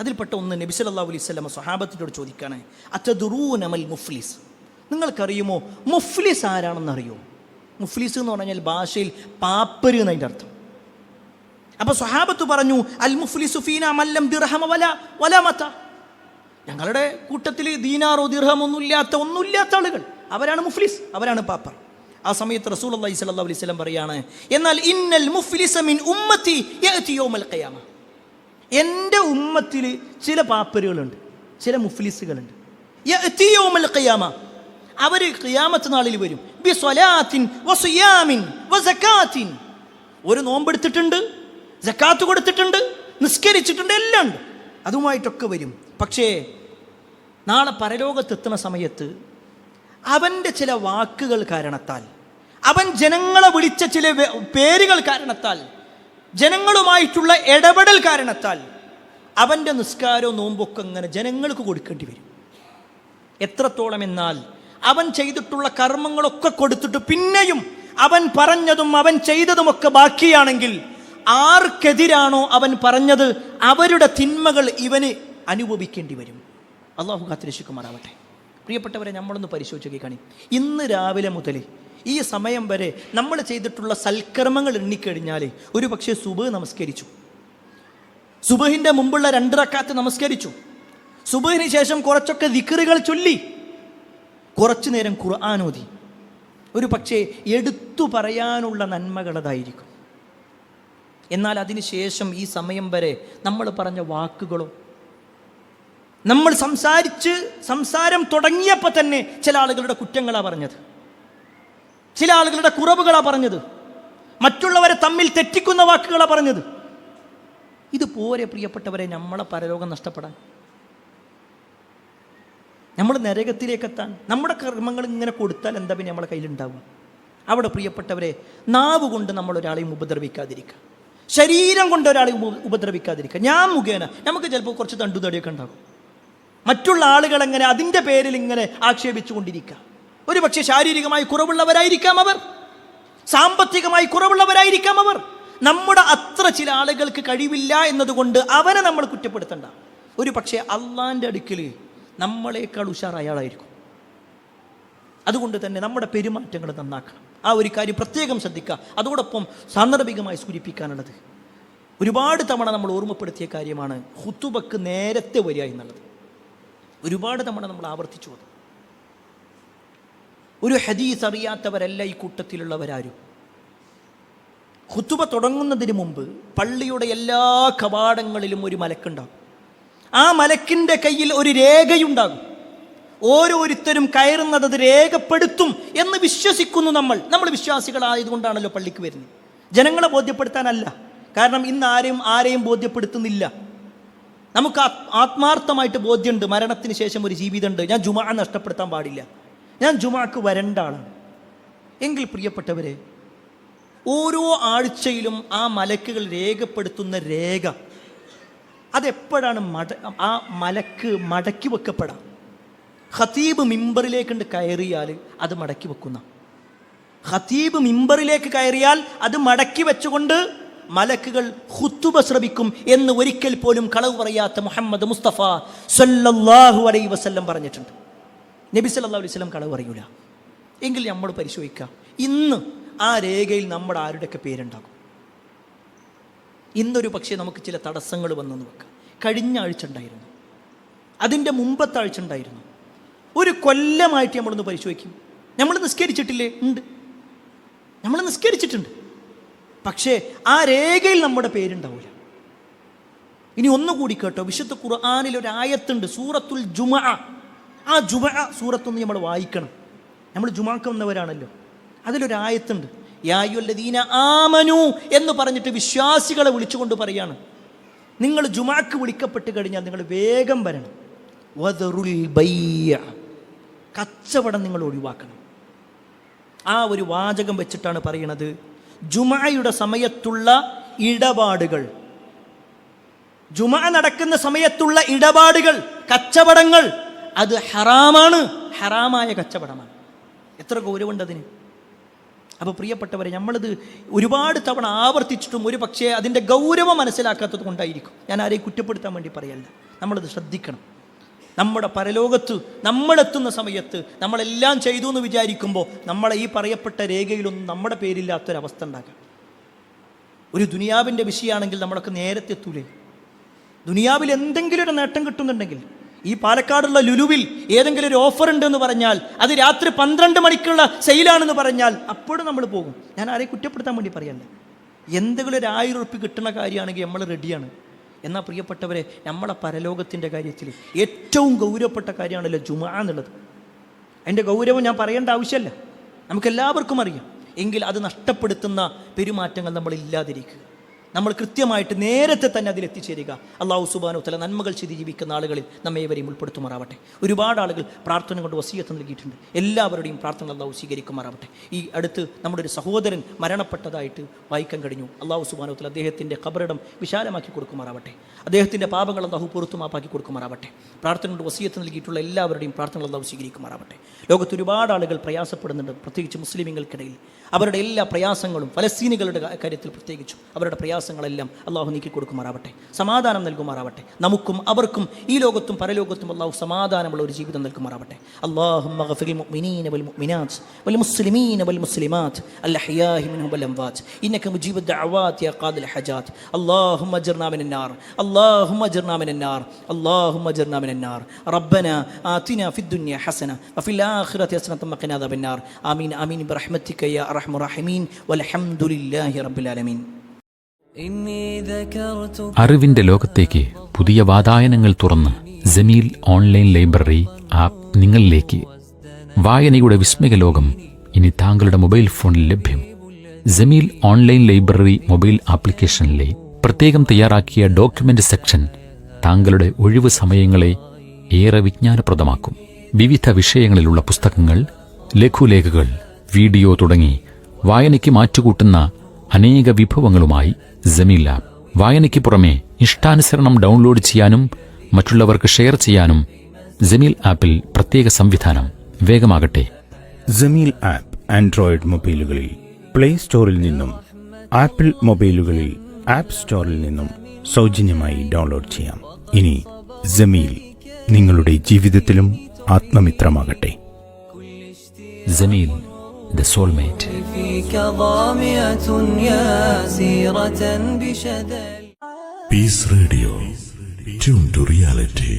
അതിൽപ്പെട്ട ഒന്ന്, നബി സല്ലല്ലാഹു അലൈഹി വസല്ലം സ്വഹാബത്തിനോട് ചോദിക്കുകയാണ്, അത്തദറൂന മൽ മുഫ്ലിസ്, നിങ്ങൾക്കറിയുമോ മുഫ്ലിസ് ആരാണെന്നറിയോ? മുഫ്ലിസ് എന്ന് പറഞ്ഞാൽ ഭാഷയിൽ പാപ്പര് എന്നതിൻ്റെ അർത്ഥം. അപ്പോൾ സ്വഹാബത്ത് പറഞ്ഞു, അൽ മുഫ്ലിസു ഫീനാ മല്ലം ദിർഹമ വല മത, ഞങ്ങളുടെ കൂട്ടത്തിൽ ദീനാറോ ദിർഹമോ ഒന്നുമില്ലാത്ത ആളുകൾ, അവരാണ് മുഫ്ലിസ്, അവരാണ് പാപ്പർ. ആ സമയത്ത് റസൂലുള്ളാഹി സ്വല്ലല്ലാഹു അലൈഹി വസല്ലം പറയാണ്, എന്നാൽ ഇന്നൽ മുഫ്ലിസ മിൻ ഉമ്മത്തി യഅതി യൗമൽ ഖിയാമ, എൻ്റെ ഉമ്മത്തിൽ ചില പാപ്പരുകളുണ്ട്, ചില മുഫ്ലിസുകളുണ്ട്. യഅതി യൗമൽ ഖിയാമ, അവർ ഖിയാമത്ത് നാളിൽ വരും. ബി സ്വലാത്തിൻ വസിയാമിൻ വസകാത്തിൻ, ഒരു നോമ്പെടുത്തിട്ടുണ്ട്, സക്കാത്ത് കൊടുത്തിട്ടുണ്ട്, നിസ്കരിച്ചിട്ടുണ്ട്, എല്ലാം ഉണ്ട്, അതുമായിട്ടൊക്കെ വരും. പക്ഷേ നാളെ പരലോകത്തെത്തുന്ന സമയത്ത് അവൻ്റെ ചില വാക്കുകൾ കാരണത്താൽ, അവൻ ജനങ്ങളെ വിളിച്ച ചില പേരുകൾ കാരണത്താൽ, ജനങ്ങളുമായിട്ടുള്ള ഇടപെടൽ കാരണത്താൽ അവൻ്റെ നിസ്കാരവും നോമ്പൊക്കെ അങ്ങനെ ജനങ്ങൾക്ക് കൊടുക്കേണ്ടി വരും. എത്രത്തോളം എന്നാൽ അവൻ ചെയ്തിട്ടുള്ള കർമ്മങ്ങളൊക്കെ കൊടുത്തിട്ട് പിന്നെയും അവൻ പറഞ്ഞതും അവൻ ചെയ്തതുമൊക്കെ ബാക്കിയാണെങ്കിൽ ആർക്കെതിരാണോ അവൻ പറഞ്ഞത് അവരുടെ തിന്മകൾ ഇവന് അനുഭവിക്കേണ്ടി വരും. അള്ളാഹു കാത്തിരക്ഷിക്കുമാറാവട്ടെ. പ്രിയപ്പെട്ടവരെ, നമ്മളൊന്ന് പരിശോധിച്ച് കാണി. ഇന്ന് രാവിലെ മുതൽ ഈ സമയം വരെ നമ്മൾ ചെയ്തിട്ടുള്ള സൽക്കർമ്മങ്ങൾ എണ്ണിക്കഴിഞ്ഞാൽ ഒരു പക്ഷേ സുബഹ് നമസ്കരിച്ചു, സുബഹിൻ്റെ മുമ്പുള്ള 2 റക്അത്ത് നമസ്കരിച്ചു, സുബഹിന് ശേഷം കുറച്ചൊക്കെ ദിക്റുകൾ ചൊല്ലി, കുറച്ചു നേരം ഖുർആൻ ഓതി, ഒരു പക്ഷേ എടുത്തു പറയാനുള്ള നന്മകളതായിരിക്കും. എന്നാൽ അതിന് ശേഷം ഈ സമയം വരെ നമ്മൾ പറഞ്ഞ വാക്കുകളോ, നമ്മൾ സംസാരം തുടങ്ങിയപ്പോൾ തന്നെ ചില ആളുകളുടെ കുറ്റങ്ങളാണ് പറഞ്ഞത്, ചില ആളുകളുടെ കുറവുകളാണ് പറഞ്ഞത്, മറ്റുള്ളവരെ തമ്മിൽ തെറ്റിക്കുന്ന വാക്കുകളാണ് പറഞ്ഞത്. ഇത് പോരെ പ്രിയപ്പെട്ടവരെ നമ്മളെ പരലോകം നഷ്ടപ്പെടാൻ, നമ്മൾ നരകത്തിലേക്കെത്താൻ? നമ്മുടെ കർമ്മങ്ങൾ ഇങ്ങനെ കൊടുത്താൽ എന്താ പിന്നെ നമ്മളെ കയ്യിലുണ്ടാവുക? അവിടെ പ്രിയപ്പെട്ടവരെ, നാവ് കൊണ്ട് നമ്മൾ ഒരാളെയും ഉപദ്രവിക്കാതിരിക്കുക, ശരീരം കൊണ്ട് ഒരാളെയും ഉപദ്രവിക്കാതിരിക്കുക. ഞാൻ മുഖേന നമുക്ക് ചിലപ്പോൾ കുറച്ച് തണ്ടുതടിയൊക്കെ ഉണ്ടാകും, മറ്റുള്ള ആളുകൾ എങ്ങനെ അതിൻ്റെ പേരിൽ ഇങ്ങനെ ആക്ഷേപിച്ചു കൊണ്ടിരിക്കുക. ഒരു പക്ഷേ ശാരീരികമായി കുറവുള്ളവരായിരിക്കാം അവർ, സാമ്പത്തികമായി കുറവുള്ളവരായിരിക്കാം അവർ. നമ്മുടെ അത്ര ചില ആളുകൾക്ക് കഴിവില്ല എന്നതുകൊണ്ട് അവനെ നമ്മൾ കുറ്റപ്പെടുത്തണ്ട. ഒരു പക്ഷേ അള്ളാൻ്റെ അടുക്കൽ നമ്മളെക്കാൾ ഉഷാർ അയാളായിരിക്കും. അതുകൊണ്ട് തന്നെ നമ്മുടെ പെരുമാറ്റങ്ങൾ നന്നാക്കണം. ആ ഒരു കാര്യം പ്രത്യേകം ശ്രദ്ധിക്കുക. അതോടൊപ്പം സാന്ദർഭികമായി സൂചിപ്പിക്കാനുള്ളത്, ഒരുപാട് തവണ നമ്മൾ ഓർമ്മപ്പെടുത്തിയ കാര്യമാണ് ഖുതുബക്ക് നേരത്തെ വരിക എന്നുള്ളത്. ഒരുപാട് തവണ നമ്മൾ ആവർത്തിച്ചു അത്. ഒരു ഹദീസ് അറിയാത്തവരല്ല ഈ കൂട്ടത്തിലുള്ളവരാരും. ഖുതുബ തുടങ്ങുന്നതിന് മുമ്പ് പള്ളിയുടെ എല്ലാ കവാടങ്ങളിലും ഒരു മലക്കുണ്ടാകും. ആ മലക്കിൻ്റെ കയ്യിൽ ഒരു രേഖയുണ്ടാകും. ഓരോരുത്തരും കയറുന്നത് അത് രേഖപ്പെടുത്തും എന്ന് വിശ്വസിക്കുന്നു. നമ്മൾ വിശ്വാസികളായതുകൊണ്ടാണല്ലോ പള്ളിക്ക് വരുന്നത്, ജനങ്ങളെ ബോധ്യപ്പെടുത്താനല്ല. കാരണം ഇന്ന് ആരെയും ബോധ്യപ്പെടുത്തുന്നില്ല. നമുക്ക് ആത്മാർത്ഥമായിട്ട് ബോധ്യമുണ്ട്, മരണത്തിന് ശേഷം ഒരു ജീവിതമുണ്ട്, ഞാൻ ജുമാ നഷ്ടപ്പെടുത്താൻ പാടില്ല, ഞാൻ ജുമാക്ക് വരേണ്ട ആളാണ്. എങ്കിൽ പ്രിയപ്പെട്ടവരെ, ഓരോ ആഴ്ചയിലും ആ മലക്കുകൾ രേഖപ്പെടുത്തുന്ന രേഖ അതെപ്പോഴാണ് ആ മലക്ക് മടക്കി വെക്കപ്പെടാം? ഖതീബ് മിമ്പറിലേക്കുണ്ട് കയറിയാൽ അത് മടക്കി വെക്കുന്ന, ഖതീബ് മിമ്പറിലേക്ക് കയറിയാൽ അത് മടക്കി വെച്ചുകൊണ്ട് മലക്കുകൾ ഖുതുബ ശ്രവിക്കും എന്ന് ഒരിക്കൽ പോലും കളവ് പറയാത്ത മുഹമ്മദ് മുസ്തഫ സല്ലല്ലാഹു അലൈഹി വസല്ലം പറഞ്ഞിട്ടുണ്ട്. നബി സല്ലല്ലാഹു അലൈഹി വസല്ലം കളവ് പറയൂല. എങ്കിൽ നമ്മൾ പരിശോധിക്കുക, ഇന്ന് ആ രേഖയിൽ നമ്മുടെ ആരുടെയൊക്കെ പേരുണ്ടാകും. ഇന്നൊരു പക്ഷേ നമുക്ക് ചില തടസ്സങ്ങൾ വന്നെന്ന് വെക്കാം. കഴിഞ്ഞ ആഴ്ച ഉണ്ടായിരുന്നു, അതിൻ്റെ മുമ്പത്തെ ആഴ്ച ഉണ്ടായിരുന്നു, ഒരു കൊല്ലമായിട്ട് നമ്മളൊന്ന് പരിശോധിക്കും. നമ്മൾ നിസ്കരിച്ചിട്ടില്ലേ? ഉണ്ട്, നമ്മൾ നിസ്കരിച്ചിട്ടുണ്ട്. പക്ഷേ ആ രേഖയിൽ നമ്മുടെ പേരുണ്ടാവില്ല. ഇനി ഒന്നുകൂടി കേട്ടോ, വിശുദ്ധ ഖുർആനിൽ ഒരു ആയത്തുണ്ട്, സൂറത്തുൽ ജുമുഅ. ആ ജുമുഅ സൂറത്തൊന്ന് നമ്മൾ വായിക്കണം. നമ്മൾ ജുമുഅക്ക് വന്നവരാണല്ലോ. അതിലൊരായത്തുണ്ട്, യാ അയ്യുഹല്ലദീന ആമനു എന്ന് പറഞ്ഞിട്ട് വിശ്വാസികളെ വിളിച്ചുകൊണ്ട് പറയാണ്, നിങ്ങൾ ജുമാക്ക് വിളിക്കപ്പെട്ട് കഴിഞ്ഞാൽ നിങ്ങൾ വേഗം വരണം. വദറുൽ ബൈഅ, കച്ചവടം നിങ്ങൾ ഒഴിവാക്കണം. ആ ഒരു വാചകം വെച്ചിട്ടാണ് പറയണത് ജുമഅയുടെ സമയത്തുള്ള ഇടപാടുകൾ, ജുമഅ നടക്കുന്ന സമയത്തുള്ള ഇടപാടുകൾ, കച്ചവടങ്ങൾ, അത് ഹറാമാണ്, ഹറാമായ കച്ചവടമാണ്. എത്ര ഗൗരവമുണ്ട് അതിന്. അപ്പോൾ പ്രിയപ്പെട്ടവരെ, നമ്മളിത് ഒരുപാട് തവണ ആവർത്തിച്ചിട്ടും ഒരു പക്ഷേ അതിൻ്റെ ഗൗരവം മനസ്സിലാക്കാത്തത് കൊണ്ടായിരിക്കും. ഞാൻ ആരെയും കുറ്റപ്പെടുത്താൻ വേണ്ടി പറയല്ല, നമ്മളിത് ശ്രദ്ധിക്കണം. നമ്മുടെ പരലോകത്ത് നമ്മളെത്തുന്ന സമയത്ത് നമ്മളെല്ലാം ചെയ്തു എന്ന് വിചാരിക്കുമ്പോൾ നമ്മളെ ഈ പറയപ്പെട്ട രേഖയിലൊന്നും നമ്മുടെ പേരില്ലാത്തൊരവസ്ഥ ഉണ്ടാകാം. ഒരു ദുനിയാവിൻ്റെ വിഷയമാണെങ്കിൽ നമ്മളൊക്കെ നേരത്തെ എത്തൂലേ? ദുനിയാവിൽ എന്തെങ്കിലും ഒരു നേട്ടം കിട്ടുന്നുണ്ടെങ്കിൽ, ഈ പാലക്കാടുള്ള ലുലുവിൽ ഏതെങ്കിലും ഒരു ഓഫർ ഉണ്ടെന്ന് പറഞ്ഞാൽ, അത് രാത്രി 12 മണിക്കുള്ള സെയിലാണെന്ന് പറഞ്ഞാൽ അപ്പോഴും നമ്മൾ പോകും. ഞാൻ ആരെയും കുറ്റപ്പെടുത്താൻ വേണ്ടി പറയല്ല. എന്തെങ്കിലും ഒരു 1000 ഉറുപ്പിക കിട്ടുന്ന കാര്യമാണെങ്കിൽ നമ്മൾ റെഡിയാണ്. എന്നാൽ പ്രിയപ്പെട്ടവരെ, നമ്മളെ പരലോകത്തിൻ്റെ കാര്യത്തിൽ ഏറ്റവും ഗൗരവപ്പെട്ട കാര്യമാണല്ലോ ജുമുഅ എന്നുള്ളത്. അതിൻ്റെ ഗൗരവം ഞാൻ പറയേണ്ട ആവശ്യമല്ല, നമുക്കെല്ലാവർക്കും അറിയാം. എങ്കിൽ അത് നഷ്ടപ്പെടുത്തുന്ന പെരുമാറ്റങ്ങൾ നമ്മൾ ഇല്ലാതിരിക്കുക, നമ്മൾ കൃത്യമായിട്ട് നേരത്തെ തന്നെ അതിലെത്തിച്ചേരുക. അല്ലാഹു സുബ്ഹാനഹു വ തആല നന്മകൾ ചെയ്ത് ജീവിക്കുന്ന ആളുകളിൽ നമ്മേവരെയും ഉൾപ്പെടുത്തുമാറാവട്ടെ. ഒരുപാട് ആളുകൾ പ്രാർത്ഥന കൊണ്ട് വസിയത്ത് നൽകിയിട്ടുണ്ട്. എല്ലാവരുടെയും പ്രാർത്ഥന അല്ലാഹു സ്വീകരിക്കുമാറാവട്ടെ. ഈ അടുത്ത് നമ്മുടെ ഒരു സഹോദരൻ മരണപ്പെട്ടതായിട്ട് വായിക്കാൻ കഴിഞ്ഞു. അല്ലാഹു സുബ്ഹാനഹു വ തആല അദ്ദേഹത്തിൻ്റെ ഖബറിടം വിശാലമാക്കി കൊടുക്കുമാറാവട്ടെ. അദ്ദേഹത്തിൻ്റെ പാപങ്ങൾ അല്ലാഹു പുറത്തു മാപ്പാക്കി കൊടുക്കുമാറാവട്ടെ. പ്രാർത്ഥന കൊണ്ട് വസിയത്ത് നൽകിയിട്ടുള്ള എല്ലാവരുടെയും പ്രാർത്ഥന അല്ലാഹു സ്വീകരിക്കുമാറാവട്ടെ. ലോകത്ത് ഒരുപാട് ആളുകൾ പ്രയാസപ്പെടുന്നുണ്ട്, പ്രത്യേകിച്ച് മുസ്ലിമീങ്ങൾക്കിടയിൽ. അവരുടെ എല്ലാ പ്രയാസങ്ങളും, ഫലസ്തീനികളുടെ കാര്യത്തിൽ പ്രത്യേകിച്ചും അവരുടെ പ്രയാസങ്ങളെല്ലാം അള്ളാഹു നീക്കി കൊടുക്കുമാറാവട്ടെ, സമാധാനം നൽകുമാറാവട്ടെ. നമുക്കും അവർക്കും ഈ ലോകത്തും പരലോകത്തും അള്ളാഹു സമാധാനമുള്ള ഒരു ജീവിതം നൽകുമാറാവട്ടെ. അല്ലാഹുമ്മ ഗഫിറിൽ മുഅ്മിനീന വൽ മുഅ്മിനാത്ത് വൽ മുസ്ലിമീന വൽ മുസ്ലിമാത്ത് അൽ അഹ്യാഇ മിൻഹും വൽ അംവാത്ത് ഇന്നക മുജീബുദ് ദഅവാത് യാ ഖാദിൽ ഹജാത്ത്. അല്ലാഹുമ്മ അജ്ർനാ മിനൻ നാർ, അല്ലാഹുമ്മ അജ്ർനാ മിനൻ നാർ, അല്ലാഹുമ്മ അജ്ർനാ മിനൻ നാർ. റബ്ബനാ ആതിനാ ഫിദ് ദുനിയ ഹസന വഫിൽ ആഖിറതി ഹസനത വഖിനാ അദാബൻ നാർ. ആമീൻ ആമീൻ ബിറഹ്മതിക യാ അർഹമർ റഹീമീൻ വൽഹംദുലില്ലാഹി റബ്ബിൽ ആലമീൻ. അറിവിന്റെ ലോകത്തേക്ക് പുതിയ വാതായനങ്ങൾ തുറന്ന് ജമീൽ ഓൺലൈൻ ലൈബ്രറി ആപ്പ് നിങ്ങളിലേക്ക്. വായനയുടെ വിസ്മയ ലോകം ഇനി താങ്കളുടെ മൊബൈൽ ഫോണിൽ ലഭ്യം. ജമീൽ ഓൺലൈൻ ലൈബ്രറി മൊബൈൽ ആപ്ലിക്കേഷനിലെ പ്രത്യേകം തയ്യാറാക്കിയ ഡോക്യുമെന്റ് സെക്ഷൻ താങ്കളുടെ ഒഴിവു സമയങ്ങളെ ഏറെ വിജ്ഞാനപ്രദമാക്കും. വിവിധ വിഷയങ്ങളിലുള്ള പുസ്തകങ്ങൾ, ലഘുലേഖകൾ, വീഡിയോ തുടങ്ങി വായനയ്ക്ക് മാറ്റുകൂട്ടുന്ന അനേക വിഭവങ്ങളുമായി ജമീൽ ആപ്പ്. വായനയ്ക്ക് പുറമെ ഇഷ്ടാനുസരണം ഡൗൺലോഡ് ചെയ്യാനും മറ്റുള്ളവർക്ക് ഷെയർ ചെയ്യാനും ജമീൽ ആപ്പിൽ പ്രത്യേക സംവിധാനം. വേഗമാകട്ടെ. ജമീൽ ആപ്പ് ആൻഡ്രോയിഡ് മൊബൈലുകളിൽ പ്ലേ സ്റ്റോറിൽ നിന്നും ആപ്പിൾ മൊബൈലുകളിൽ ആപ്പ് സ്റ്റോറിൽ നിന്നും സൗജന്യമായി ഡൗൺലോഡ് ചെയ്യാം. ഇനി ജമീൽ നിങ്ങളുടെ ജീവിതത്തിലും ആത്മമിത്രമാകട്ടെ. Jameel, the soulmate. Peace Radio, tuned to reality.